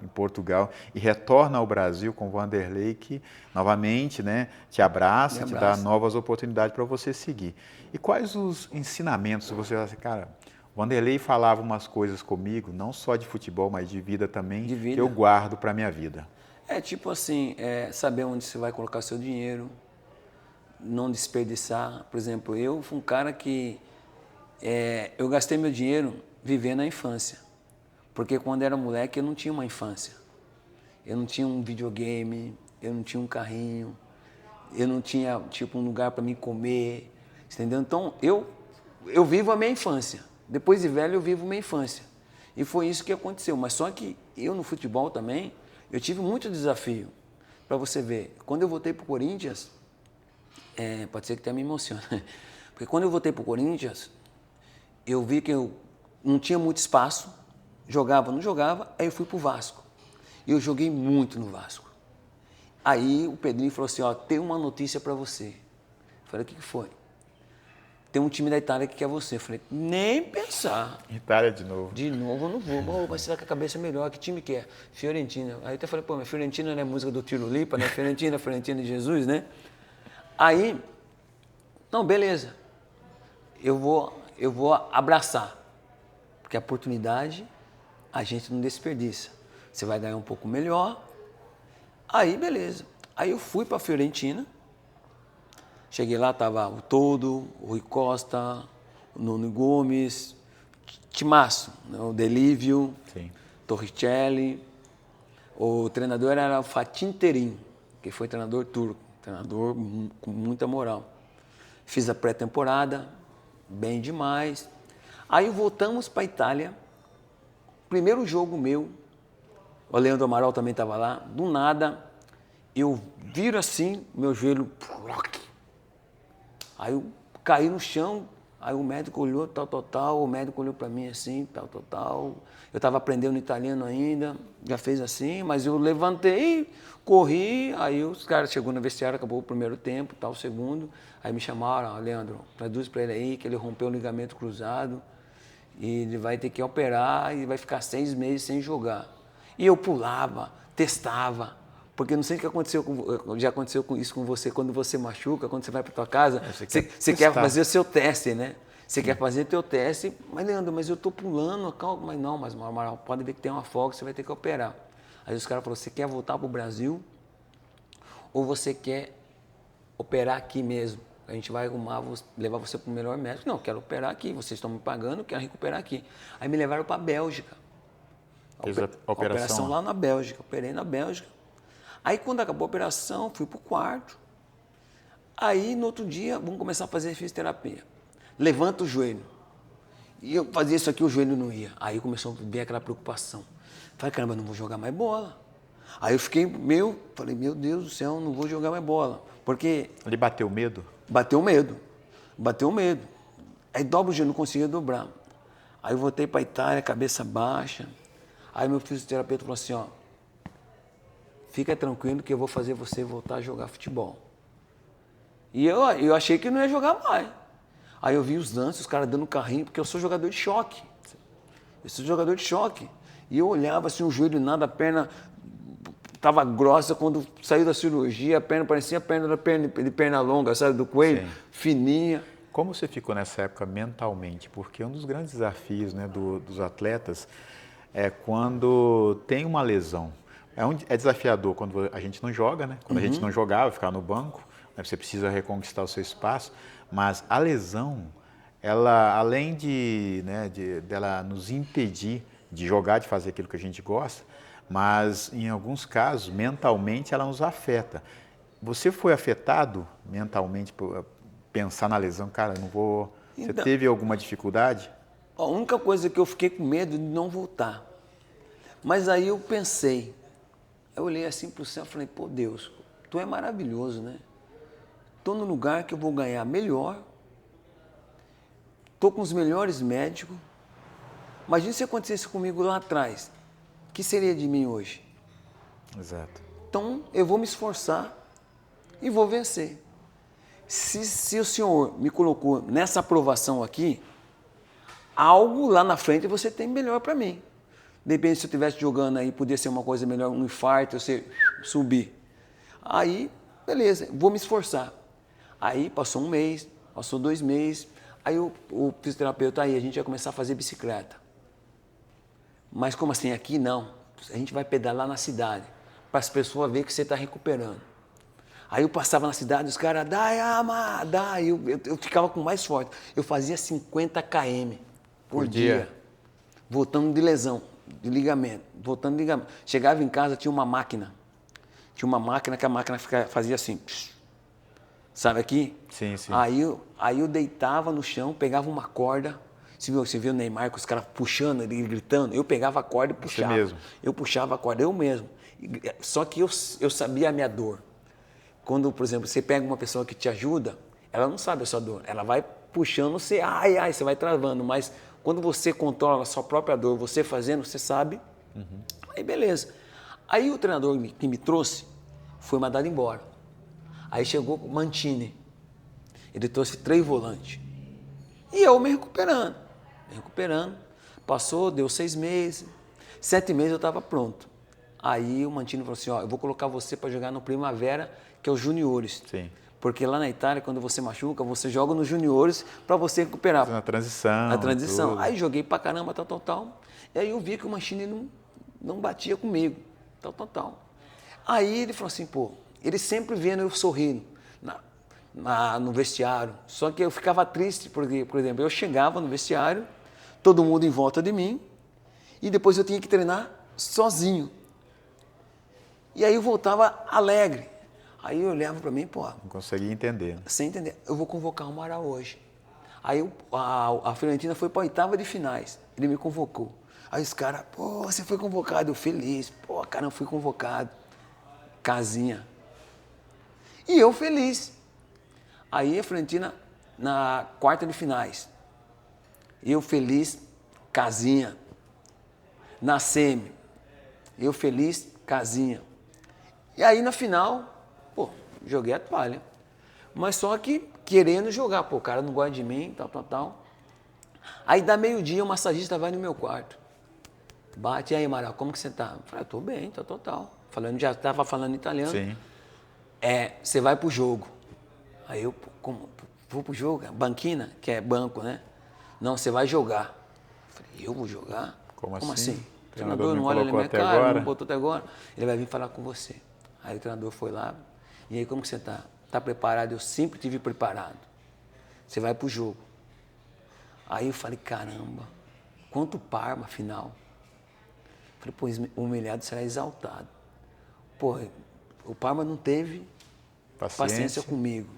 em Portugal e retorna ao Brasil com o Vanderlei que, novamente, né, te abraça, te dá novas oportunidades para você seguir. E quais os ensinamentos você fala assim, cara, o Vanderlei falava umas coisas comigo, não só de futebol, mas de vida também, que eu guardo para a minha vida. É tipo assim, saber onde você vai colocar seu dinheiro, não desperdiçar. Por exemplo, eu fui um cara que eu gastei meu dinheiro vivendo a infância. Porque quando era moleque eu não tinha uma infância. Eu não tinha um videogame, eu não tinha um carrinho, eu não tinha tipo um lugar para me comer, entendeu? Então eu vivo a minha infância. Depois de velho eu vivo minha infância. E foi isso que aconteceu. Mas só que eu no futebol também, eu tive muito desafio. Para você ver, quando eu voltei para o Corinthians, pode ser que até me emocione, porque quando eu voltei para o Corinthians, eu vi que eu não tinha muito espaço, não jogava, aí eu fui para o Vasco. E eu joguei muito no Vasco. Aí o Pedrinho falou assim, tem uma notícia para você. Eu falei, o que foi? Tem um time da Itália que quer você. Eu falei, nem pensar. Itália de novo. De novo eu não vou. Mas será que a cabeça é melhor? Que time que é? Fiorentina. Aí eu até falei, mas Fiorentina não é música do Tiro Lipa, né? Fiorentina de Jesus, né? Aí, não, beleza. Eu vou abraçar. Porque a oportunidade a gente não desperdiça. Você vai ganhar um pouco melhor. Aí, beleza. Aí eu fui para a Fiorentina. Cheguei lá, estava o Todo, o Rui Costa, o Nuno Gomes, Timaço, o Delívio, Torricelli. O treinador era o Fatih Terim, que foi treinador turco, treinador com muita moral. Fiz a pré-temporada, bem demais. Aí voltamos para a Itália, primeiro jogo meu, o Leandro Amaral também estava lá, do nada, eu viro assim, meu joelho... Aí eu caí no chão, aí o médico olhou, tal, o médico olhou para mim assim, tal. Eu estava aprendendo italiano ainda, já fez assim, mas eu levantei, corri, aí os caras chegou no vestiário, acabou o primeiro tempo, o segundo, aí me chamaram, Leandro, traduz para ele aí que ele rompeu o ligamento cruzado e ele vai ter que operar e vai ficar 6 meses sem jogar. E eu pulava, testava. Porque não sei o que aconteceu, já aconteceu isso com você, quando você machuca, quando você vai para tua casa, você quer fazer o seu teste, né? Você quer fazer o teu teste, mas Leandro, mas eu estou pulando, calma, mas não, mas Amaral, pode ver que tem uma folga, você vai ter que operar. Aí os caras falaram, você quer voltar para o Brasil ou você quer operar aqui mesmo? A gente vai arrumar, levar você para o melhor médico. Não, quero operar aqui, vocês estão me pagando, quero recuperar aqui. Aí me levaram para a Bélgica. Fez a operação lá na Bélgica, operei na Bélgica. Aí, quando acabou a operação, fui para o quarto. Aí, no outro dia, vamos começar a fazer fisioterapia. Levanta o joelho. E eu fazia isso aqui, o joelho não ia. Aí começou a vir aquela preocupação. Falei, caramba, eu não vou jogar mais bola. Aí eu fiquei falei, meu Deus do céu, não vou jogar mais bola. Porque... Ele bateu medo? Bateu medo. Aí dobra o joelho, não conseguia dobrar. Aí eu voltei para a Itália, cabeça baixa. Aí meu fisioterapeuta falou assim, fica tranquilo que eu vou fazer você voltar a jogar futebol. E eu achei que não ia jogar mais. Aí eu vi os lances, os caras dando carrinho, porque eu sou jogador de choque. E eu olhava assim, o joelho nada, a perna estava grossa. Quando saiu da cirurgia, a perna parecia a perna de perna longa, sabe, do coelho, sim, fininha. Como você ficou nessa época mentalmente? Porque um dos grandes desafios, né, dos atletas é quando tem uma lesão. É desafiador quando a gente não joga, né? Quando a gente não jogava, ficar no banco, né? Você precisa reconquistar o seu espaço, mas a lesão, ela, além dela nos impedir de jogar, de fazer aquilo que a gente gosta, mas em alguns casos, mentalmente, ela nos afeta. Você foi afetado mentalmente por pensar na lesão? Cara, eu não vou... Você Então, teve alguma dificuldade? a única coisa que eu fiquei com medo de não voltar. Mas aí eu pensei, eu olhei assim para o céu e falei, pô Deus, tu é maravilhoso, né? Estou no lugar que eu vou ganhar melhor, estou com os melhores médicos. Imagina se acontecesse comigo lá atrás, o que seria de mim hoje? Exato. Então eu vou me esforçar e vou vencer. Se o Senhor me colocou nessa aprovação aqui, algo lá na frente você tem melhor para mim. De repente, se eu estivesse jogando aí, podia ser uma coisa melhor, um infarto, você subir. Aí, beleza, vou me esforçar. Aí passou um mês, passou 2 meses, aí o fisioterapeuta, aí a gente vai começar a fazer bicicleta. Mas como assim? Aqui não. A gente vai pedalar na cidade, para as pessoas verem que você está recuperando. Aí eu passava na cidade, os caras, dai, ama, dai. Eu ficava com mais forte. Eu fazia 50 km por dia, voltando de lesão, de ligamento, voltando de ligamento. Chegava em casa, tinha uma máquina. Tinha uma máquina que a máquina fazia assim, sabe aqui? Sim, sim. Aí eu deitava no chão, pegava uma corda. Você viu o Neymar com os caras puxando, ele gritando? Eu pegava a corda e puxava. Você mesmo? Eu puxava a corda, eu mesmo. Só que eu sabia a minha dor. Quando, por exemplo, você pega uma pessoa que te ajuda, ela não sabe a sua dor. Ela vai puxando você, ai, você vai travando. Mas quando você controla a sua própria dor, você fazendo, você sabe. Uhum. Aí beleza. Aí o treinador que me trouxe foi mandado embora. Aí chegou o Mantini. Ele trouxe 3 volantes. E eu me recuperando. Passou, deu 6 meses. 7 meses eu estava pronto. Aí o Mantini falou assim, ó, eu vou colocar você para jogar no Primavera, que é os juniores. Sim. Porque lá na Itália, quando você machuca, você joga nos juniores para você recuperar. Na transição. A transição. Tudo. Aí joguei pra caramba, tal. E aí eu vi que o Mantini não batia comigo, tal. Aí ele falou assim, pô, ele sempre vendo eu sorrindo no vestiário. Só que eu ficava triste, porque, por exemplo, eu chegava no vestiário, todo mundo em volta de mim, e depois eu tinha que treinar sozinho. E aí eu voltava alegre. Aí eu olhava para mim, pô... Não conseguia entender. Sem entender. Eu vou convocar o Amaral hoje. Aí a Fiorentina foi para a 8ª de finais. Ele me convocou. Aí os caras, pô, você foi convocado. Eu feliz. Pô, cara, eu fui convocado. Casinha. E eu feliz. Aí a Fiorentina na 4ª de finais. Eu feliz, casinha. Na semi. Eu feliz, casinha. E aí na final, pô, joguei a toalha. Mas só que querendo jogar, pô, o cara não gosta de mim, tal. Aí dá meio-dia, o massagista vai no meu quarto. Bate, e aí, Amaral, como que você tá? Eu falei, tô bem, tal. Já tava falando italiano. Sim. Você vai pro jogo. Aí eu, como? Vou pro jogo? Banquina, que é banco, né? Não, você vai jogar. Eu falei, eu vou jogar? Como assim? O treinador não olha na minha cara, não botou até agora. Ele vai vir falar com você. Aí o treinador foi lá. E aí, como que você tá? Tá preparado? Eu sempre tive preparado. Você vai pro jogo. Aí eu falei, caramba, quanto Parma, afinal. Falei, pô, o humilhado será exaltado. Pô, o Parma não teve paciência comigo.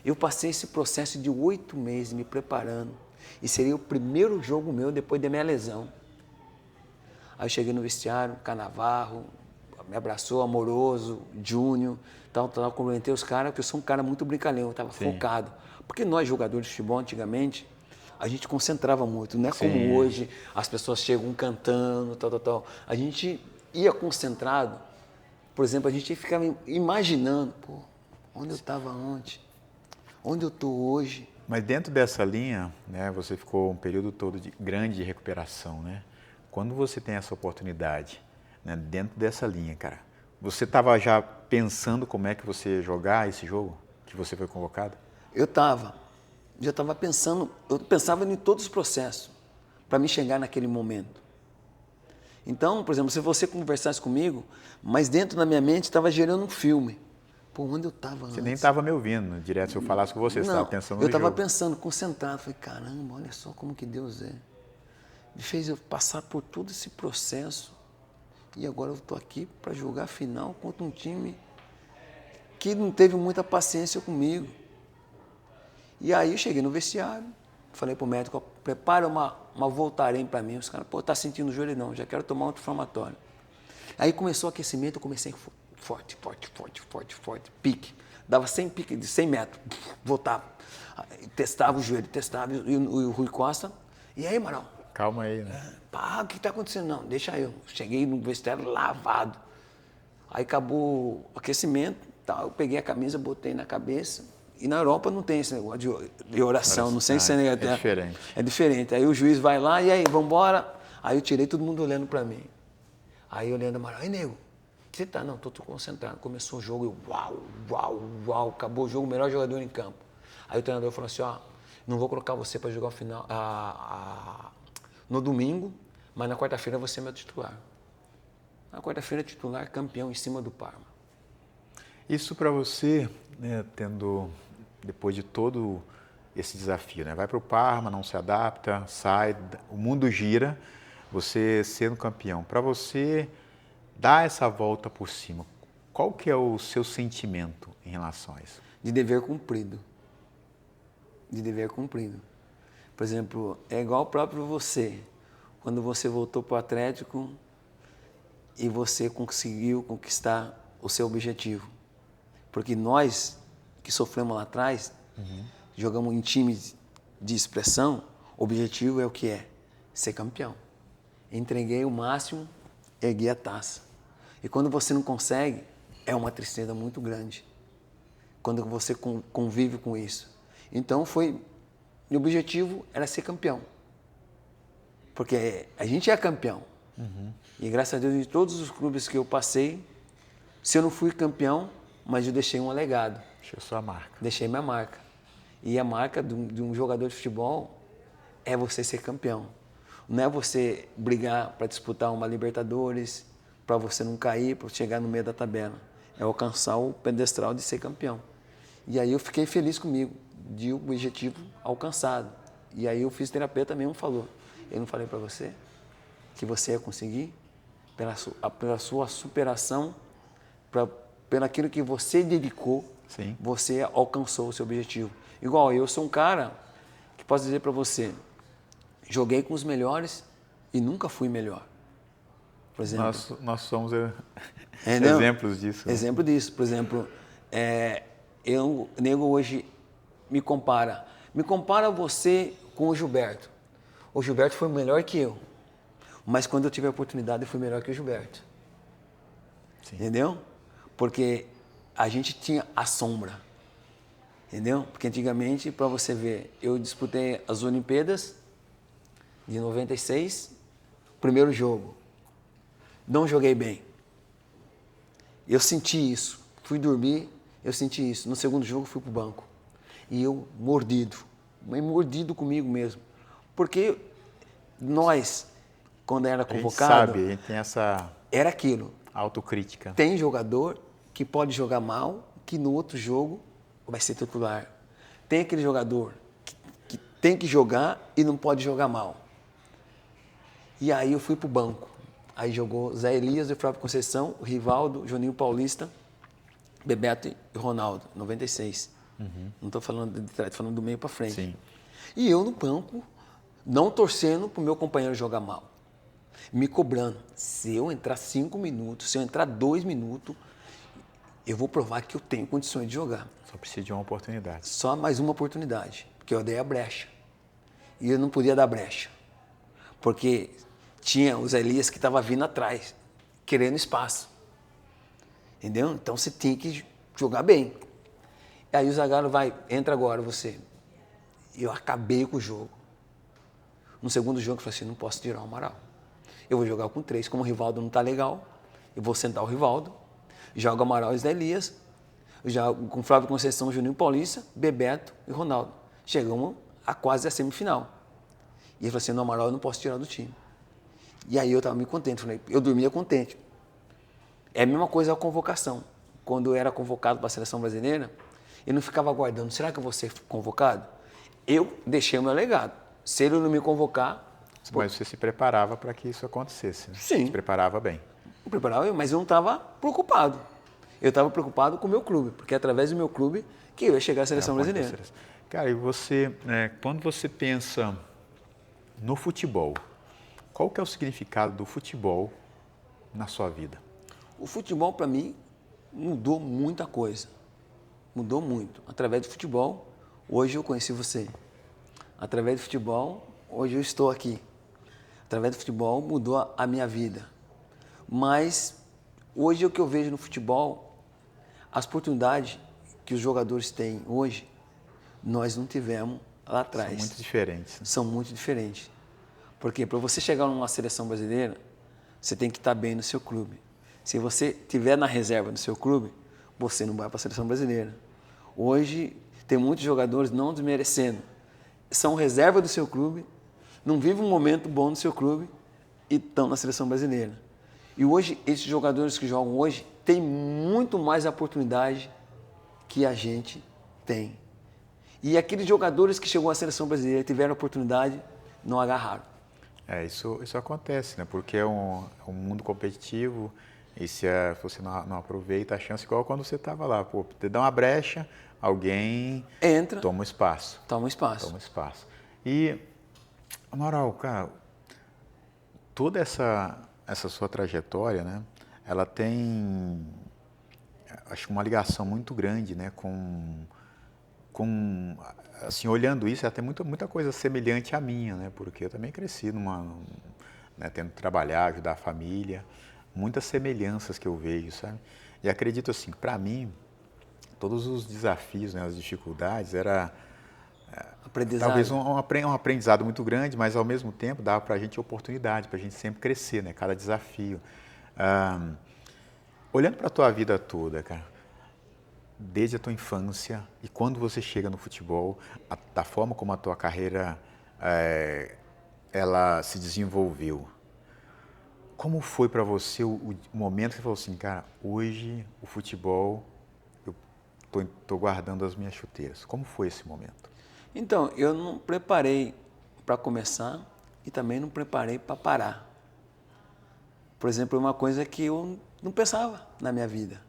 Eu passei esse processo de 8 meses me preparando. E seria o primeiro jogo meu depois da minha lesão. Aí eu cheguei no vestiário, Cannavaro, me abraçou, amoroso, Júnior, tal, cumprimentei os caras, porque eu sou um cara muito brincalhão, eu estava focado. Porque nós, jogadores de futebol, antigamente, a gente concentrava muito, não é como hoje, as pessoas chegam cantando, tal. A gente ia concentrado, por exemplo, a gente ficava imaginando, pô, onde eu estava ontem, onde eu estou hoje. Mas dentro dessa linha, né, você ficou um período todo grande de recuperação, né? Quando você tem essa oportunidade, né, dentro dessa linha, cara, você estava já pensando como é que você ia jogar esse jogo que você foi convocado? Eu já estava pensando, eu pensava em todos os processos para me chegar naquele momento. Então, por exemplo, se você conversasse comigo, mas dentro da minha mente estava gerando um filme. Pô, onde eu estava antes? Você nem estava me ouvindo direto se eu falasse com você, você estava pensando no jogo. Eu estava pensando, concentrado. Falei, caramba, olha só como que Deus é. Me fez eu passar por todo esse processo. E agora eu estou aqui para jogar a final contra um time que não teve muita paciência comigo. E aí eu cheguei no vestiário, falei pro médico, prepara uma Voltaren para mim. Os caras, pô, tá sentindo o joelho? Não, já quero tomar um anti-inflamatório. Aí começou o aquecimento, eu comecei forte, pique. Dava 100 piques de 100 metros, voltava. Testava o joelho, e o Rui Costa. E aí, Amaral? Calma aí, né? Pá, o que tá acontecendo? Não, deixa eu. Cheguei no vestiário lavado. Aí acabou o aquecimento, tá, eu peguei a camisa, botei na cabeça. E na Europa não tem esse negócio de oração, não sei se é diferente. É diferente. Aí o juiz vai lá, e aí, vambora? Aí eu tirei todo mundo olhando pra mim. Aí olhando, Amaral, aí, nego, que você tá? Não, tô concentrado. Começou o jogo, eu, uau, acabou o jogo, o melhor jogador em campo. Aí o treinador falou assim, ó, não vou colocar você para jogar o final no domingo, mas na quarta-feira você é meu titular. Na quarta-feira titular, campeão em cima do Parma. Isso para você, né, depois de todo esse desafio, né? Vai para o Parma, não se adapta, sai, o mundo gira, você sendo campeão. Para você dar essa volta por cima, qual que é o seu sentimento em relação a isso? De dever cumprido. De dever cumprido. Por exemplo, é igual o próprio você. Quando você voltou para o Atlético e você conseguiu conquistar o seu objetivo. Porque nós, que sofremos lá atrás, jogamos em times de expressão, o objetivo é o que é? Ser campeão. Entreguei o máximo, ergui a taça. E quando você não consegue, é uma tristeza muito grande. Quando você convive com isso. Então meu objetivo era ser campeão. Porque a gente é campeão. E graças a Deus, em todos os clubes que eu passei, se eu não fui campeão, mas eu deixei um legado. Deixou sua marca. Deixei minha marca. E a marca de um jogador de futebol é você ser campeão. Não é você brigar para disputar uma Libertadores, para você não cair, para chegar no meio da tabela. É alcançar o pedestral de ser campeão. E aí eu fiquei feliz comigo, de o objetivo alcançado. E aí o fisioterapeuta mesmo falou, eu não falei para você que você ia conseguir? Pela sua superação, pelo aquilo que você dedicou, sim, você alcançou o seu objetivo. Igual eu sou um cara que posso dizer para você, joguei com os melhores e nunca fui melhor. Por exemplo, nós somos exemplos disso. Exemplo disso. Por exemplo, o nego hoje me compara você com o Gilberto. O Gilberto foi melhor que eu, mas quando eu tive a oportunidade eu fui melhor que o Gilberto. Sim. Entendeu? Porque a gente tinha a sombra. Entendeu? Porque antigamente, para você ver, eu disputei as Olimpíadas de 96, primeiro jogo. Não joguei bem. Eu senti isso. Fui dormir, eu senti isso. No segundo jogo, fui pro banco. E eu mordido comigo mesmo. Porque nós, quando era convocado... A gente tem essa... Era aquilo. Autocrítica. Tem jogador que pode jogar mal, que no outro jogo vai ser titular. Tem aquele jogador que tem que jogar e não pode jogar mal. E aí eu fui pro banco. Aí jogou Zé Elias, e Flávio Conceição, Rivaldo, Juninho Paulista, Bebeto e Ronaldo, 96. Não estou falando de trás, estou falando do meio para frente. Sim. E eu no banco, não torcendo para o meu companheiro jogar mal. Me cobrando. Se eu entrar 5 minutos, se eu entrar 2 minutos, eu vou provar que eu tenho condições de jogar. Só precisa de uma oportunidade. Só mais uma oportunidade, porque eu dei a brecha. E eu não podia dar brecha. Porque tinha o Zé Elias que estava vindo atrás, querendo espaço. Entendeu? Então você tem que jogar bem. E aí o Zagallo entra agora você. E eu acabei com o jogo. No segundo jogo eu falei assim, não posso tirar o Amaral. Eu vou jogar com 3, como o Rivaldo não está legal, eu vou sentar o Rivaldo, jogo Amaral e Zé Elias, jogo com Flávio Conceição, Juninho Paulista, Bebeto e Ronaldo. Chegamos a quase a semifinal. E ele falou assim, no Amaral eu não posso tirar do time. E aí eu estava muito contente, eu dormia contente. É a mesma coisa a convocação. Quando eu era convocado para a seleção brasileira, eu não ficava aguardando, será que eu vou ser convocado? Eu deixei o meu legado. Se ele não me convocar... Mas você se preparava para que isso acontecesse. Né? Sim. Se preparava bem. Me preparava, mas eu não estava preocupado. Eu estava preocupado com o meu clube, porque é através do meu clube que eu ia chegar à seleção brasileira. Cara, e você, quando você pensa no futebol, qual que é o significado do futebol na sua vida? O futebol, para mim, mudou muita coisa. Mudou muito. Através do futebol, hoje eu conheci você. Através do futebol, hoje eu estou aqui. Através do futebol, mudou a minha vida. Mas, hoje o que eu vejo no futebol, as oportunidades que os jogadores têm hoje, nós não tivemos lá atrás. São muito diferentes. São muito diferentes. Porque para você chegar numa seleção brasileira, você tem que estar bem no seu clube. Se você estiver na reserva do seu clube, você não vai para a seleção brasileira. Hoje, tem muitos jogadores não desmerecendo. São reserva do seu clube, não vivem um momento bom no seu clube e estão na seleção brasileira. E hoje, esses jogadores que jogam hoje têm muito mais oportunidade que a gente tem. E aqueles jogadores que chegou à seleção brasileira e tiveram oportunidade, não agarraram. Isso acontece, né? Porque é um mundo competitivo e se você não aproveita a chance, igual quando você estava lá, pô, te dá uma brecha, alguém entra, toma espaço. Toma espaço. Toma espaço. E, Amaral, cara, toda essa sua trajetória, né? Ela tem, acho, uma ligação muito grande, né? Assim, olhando isso, ela tem muita coisa semelhante à minha, né? Porque eu também cresci né, tendo que trabalhar, ajudar a família, muitas semelhanças que eu vejo, sabe? E acredito assim, para mim, todos os desafios, né, as dificuldades, era talvez um aprendizado muito grande, mas ao mesmo tempo dava para a gente oportunidade, para a gente sempre crescer, né? Cada desafio. Olhando para a tua vida toda, cara, desde a tua infância e quando você chega no futebol, da forma como a tua carreira ela se desenvolveu, como foi para você o momento que você falou assim, cara, hoje o futebol, eu tô guardando as minhas chuteiras. Como foi esse momento? Então, eu não preparei para começar e também não preparei para parar. Por exemplo, uma coisa que eu não pensava na minha vida.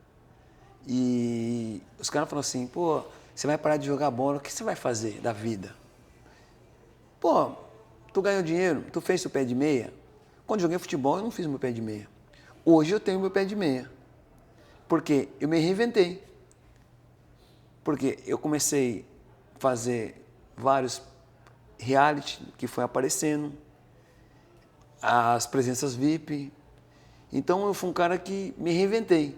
E os caras falam assim, pô, você vai parar de jogar bola, o que você vai fazer da vida? Pô, tu ganhou dinheiro, tu fez seu pé de meia. Quando joguei futebol, eu não fiz meu pé de meia. Hoje eu tenho meu pé de meia. Porque eu me reinventei. Porque eu comecei a fazer vários reality que foi aparecendo, as presenças VIP. Então eu fui um cara que me reinventei.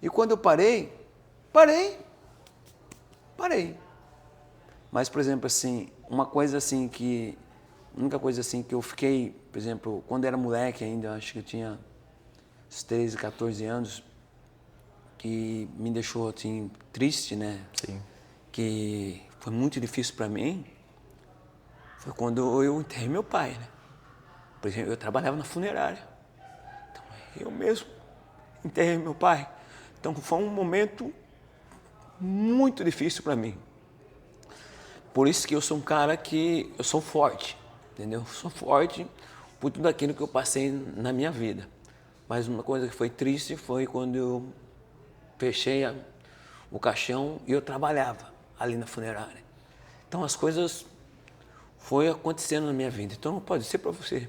E quando eu parei. Mas, por exemplo, assim, uma coisa assim que... A única coisa assim que eu fiquei, por exemplo, quando era moleque ainda, acho que eu tinha uns 13, 14 anos, que me deixou assim triste, né? Sim. Que foi muito difícil para mim, foi quando eu enterrei meu pai, né? Por exemplo, eu trabalhava na funerária. Então, eu mesmo enterrei meu pai. Então, foi um momento muito difícil para mim. Por isso que eu sou um cara que... Eu sou forte, entendeu? Sou forte por tudo aquilo que eu passei na minha vida. Mas uma coisa que foi triste foi quando eu fechei o caixão e eu trabalhava ali na funerária. Então, as coisas foi acontecendo na minha vida. Então, não pode ser para você.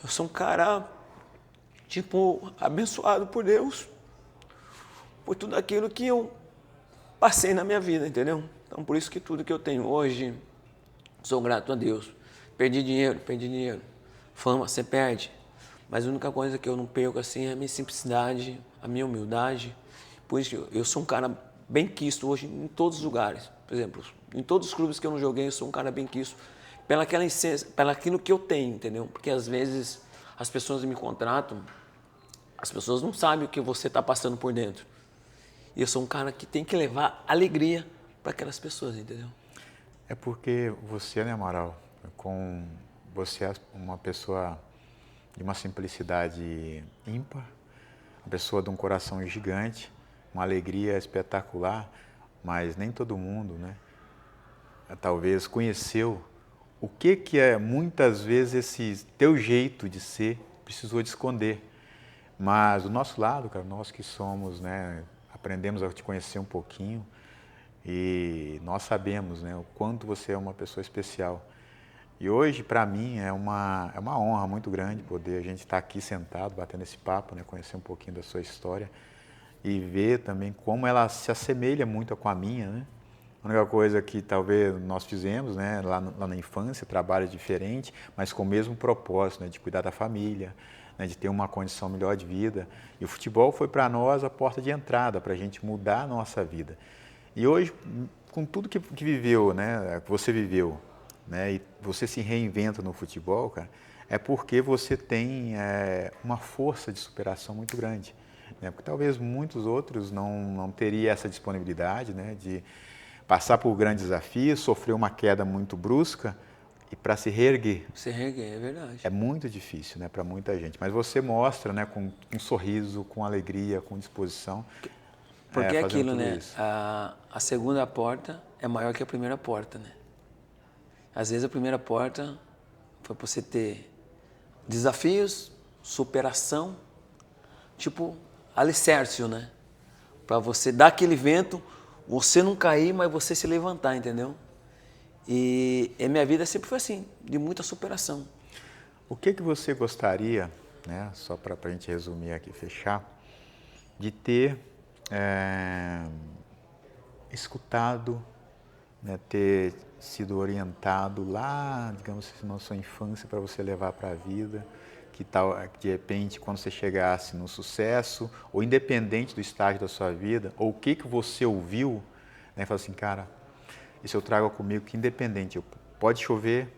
Eu sou um cara, tipo, abençoado por Deus, por tudo aquilo que eu passei na minha vida, entendeu? Então, por isso que tudo que eu tenho hoje, sou grato a Deus. Perdi dinheiro. Fama, você perde. Mas a única coisa que eu não perco, assim, é a minha simplicidade, a minha humildade. Por isso que eu sou um cara bem quisto hoje em todos os lugares. Por exemplo, em todos os clubes que eu não joguei, eu sou um cara bem quisto. Pelaquela essência, pelaquilo que eu tenho, entendeu? Porque às vezes as pessoas me contratam, as pessoas não sabem o que você está passando por dentro. E eu sou um cara que tem que levar alegria para aquelas pessoas, entendeu? É porque você, né, Amaral, você é uma pessoa de uma simplicidade ímpar, uma pessoa de um coração gigante, uma alegria espetacular, mas nem todo mundo, né, talvez conheceu o que é muitas vezes esse teu jeito de ser precisou de esconder. Mas do nosso lado, cara, nós que somos, né, aprendemos a te conhecer um pouquinho e nós sabemos, né, o quanto você é uma pessoa especial. E hoje, para mim, é uma honra muito grande poder a gente estar aqui sentado, batendo esse papo, né, conhecer um pouquinho da sua história e ver também como ela se assemelha muito com a minha, né? A única coisa que talvez nós fizemos, né, lá na infância, trabalho diferente, mas com o mesmo propósito, né, de cuidar da família, né, de ter uma condição melhor de vida. E o futebol foi para nós a porta de entrada, para a gente mudar a nossa vida. E hoje, com tudo que viveu, né, que você viveu, né, e você se reinventa no futebol, cara, é porque você tem uma força de superação muito grande. Né, porque talvez muitos outros não teriam essa disponibilidade, né, de passar por grandes desafios, sofrer uma queda muito brusca e para se reerguer. Se reerguer, é verdade. É muito difícil, né, para muita gente. Mas você mostra, né, com um sorriso, com alegria, com disposição. Porque é aquilo, tudo né? isso. A segunda porta é maior que a primeira porta, né? Às vezes a primeira porta foi para você ter desafios, superação, tipo alicerce, né? Para você dar aquele vento, você não cair, mas você se levantar, entendeu? E minha vida sempre foi assim, de muita superação. O que você gostaria, né, só para a gente resumir aqui, fechar, de ter escutado, né, ter sido orientado lá, digamos assim, na sua infância para você levar para a vida, que tal, de repente, quando você chegasse no sucesso, ou independente do estágio da sua vida, ou o que você ouviu, né, fala assim, cara, isso eu trago comigo que independente, pode chover,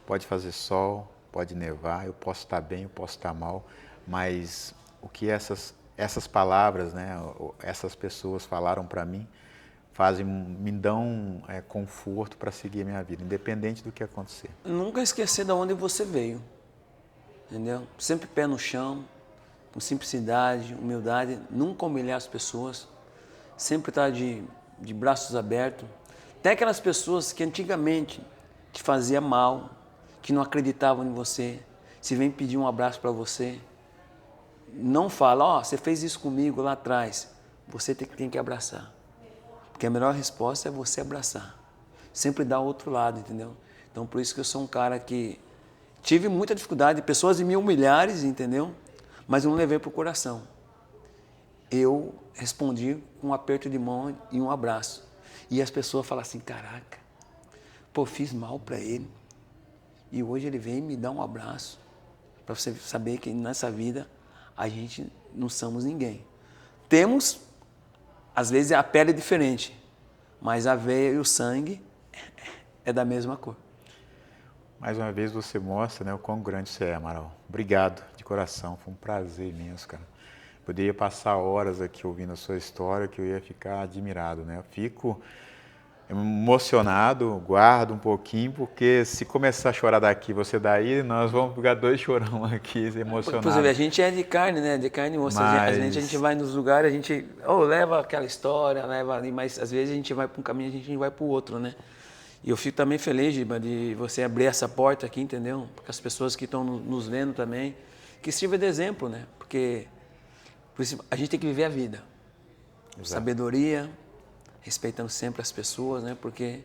pode fazer sol, pode nevar, eu posso estar bem, eu posso estar mal, mas o que essas palavras, né, essas pessoas falaram para mim, me dão conforto para seguir a minha vida, independente do que acontecer. Nunca esquecer de onde você veio, entendeu? Sempre pé no chão, com simplicidade, humildade, nunca humilhar as pessoas, sempre estar de braços abertos. Até aquelas pessoas que antigamente te faziam mal, que não acreditavam em você, se vem pedir um abraço para você, não fala, ó, você fez isso comigo lá atrás, você tem que abraçar. Porque a melhor resposta é você abraçar. Sempre dar o outro lado, entendeu? Então, por isso que eu sou um cara que tive muita dificuldade, pessoas me humilharam, entendeu? Mas eu não levei para o coração. Eu respondi com um aperto de mão e um abraço. E as pessoas falam assim, caraca, pô, fiz mal para ele. E hoje ele vem me dar um abraço. Para você saber que nessa vida a gente não somos ninguém. Temos, às vezes a pele é diferente, mas a veia e o sangue é da mesma cor. Mais uma vez você mostra, né, o quão grande você é, Amaral. Obrigado, de coração, foi um prazer imenso, cara. Poderia passar horas aqui ouvindo a sua história que eu ia ficar admirado, né? Eu fico emocionado, guardo um pouquinho, porque se começar a chorar daqui, você daí, nós vamos pegar dois chorão aqui, emocionados. Inclusive, a gente é de carne, né? De carne e osso. A gente vai nos lugares, a gente leva aquela história, leva ali, mas às vezes a gente vai para um caminho, a gente vai para o outro, né? E eu fico também feliz de você abrir essa porta aqui, entendeu? Porque as pessoas que estão nos vendo também, que sirva de exemplo, né? Porque a gente tem que viver a vida. Exato. Sabedoria, respeitando sempre as pessoas, né? Porque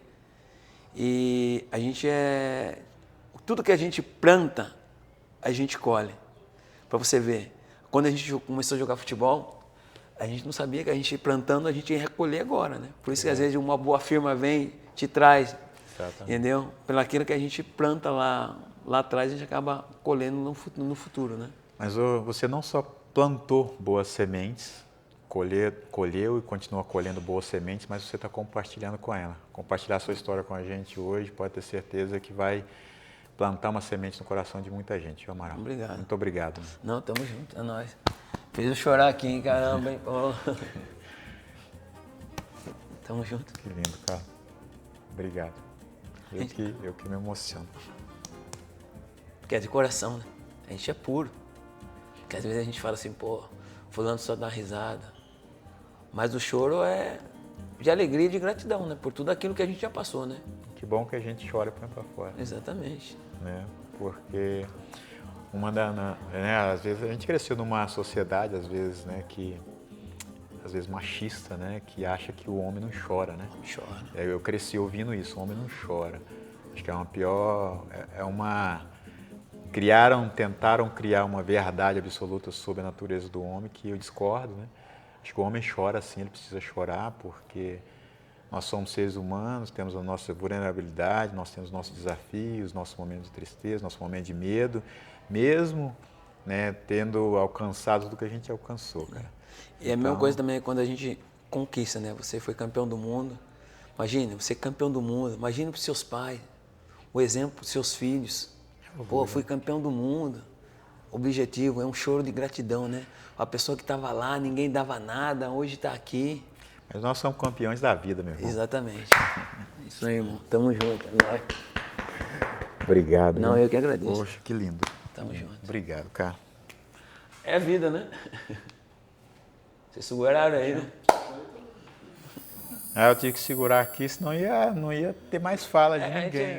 a gente tudo que a gente planta, a gente colhe. Para você ver, quando a gente começou a jogar futebol, a gente não sabia que a gente plantando, a gente ia recolher agora, né? Por isso que às vezes uma boa firma vem, te traz, exatamente, entendeu? Pelaquilo que a gente planta lá atrás, a gente acaba colhendo no futuro, né? Mas você não só plantou boas sementes, colheu e continua colhendo boas sementes, mas você está compartilhando com ela. Compartilhar sua história com a gente hoje, pode ter certeza que vai plantar uma semente no coração de muita gente, viu, Amaral? Obrigado. Muito obrigado. Não, tamo junto, é nóis. Fez eu chorar aqui, hein, caramba, hein? Tamo junto. Que lindo, cara. Obrigado. Eu que me emociono. Porque é de coração, né? A gente é puro. Porque às vezes a gente fala assim, pô, fulano só dá risada. Mas o choro é de alegria e de gratidão, né? Por tudo aquilo que a gente já passou, né? Que bom que a gente chora e põe pra fora. Exatamente. Né? Porque Às vezes a gente cresceu numa sociedade, às vezes, né, às vezes machista, né, que acha que o homem não chora, né? Chora. Eu cresci ouvindo isso, o homem não chora. Acho que tentaram criar uma verdade absoluta sobre a natureza do homem que eu discordo, né? Acho que o homem chora sim, ele precisa chorar porque nós somos seres humanos, temos a nossa vulnerabilidade, nós temos nossos desafios, nossos momentos de tristeza, nosso momento de medo, mesmo, né, tendo alcançado tudo que a gente alcançou, cara. E a mesma coisa também é quando a gente conquista, né? Você foi campeão do mundo. Imagina, você é campeão do mundo. Imagina para os seus pais, o exemplo para os seus filhos. Pô, fui campeão do mundo. Objetivo, é um choro de gratidão, né? A pessoa que estava lá, ninguém dava nada, hoje está aqui. Mas nós somos campeões da vida, meu irmão. Exatamente. Isso aí, irmão. Tamo junto. Obrigado. Não, eu que agradeço. Poxa, que lindo. Tamo junto. Obrigado, cara. É a vida, né? Vocês seguraram aí, né? Eu tive que segurar aqui, senão não ia ter mais fala de ninguém.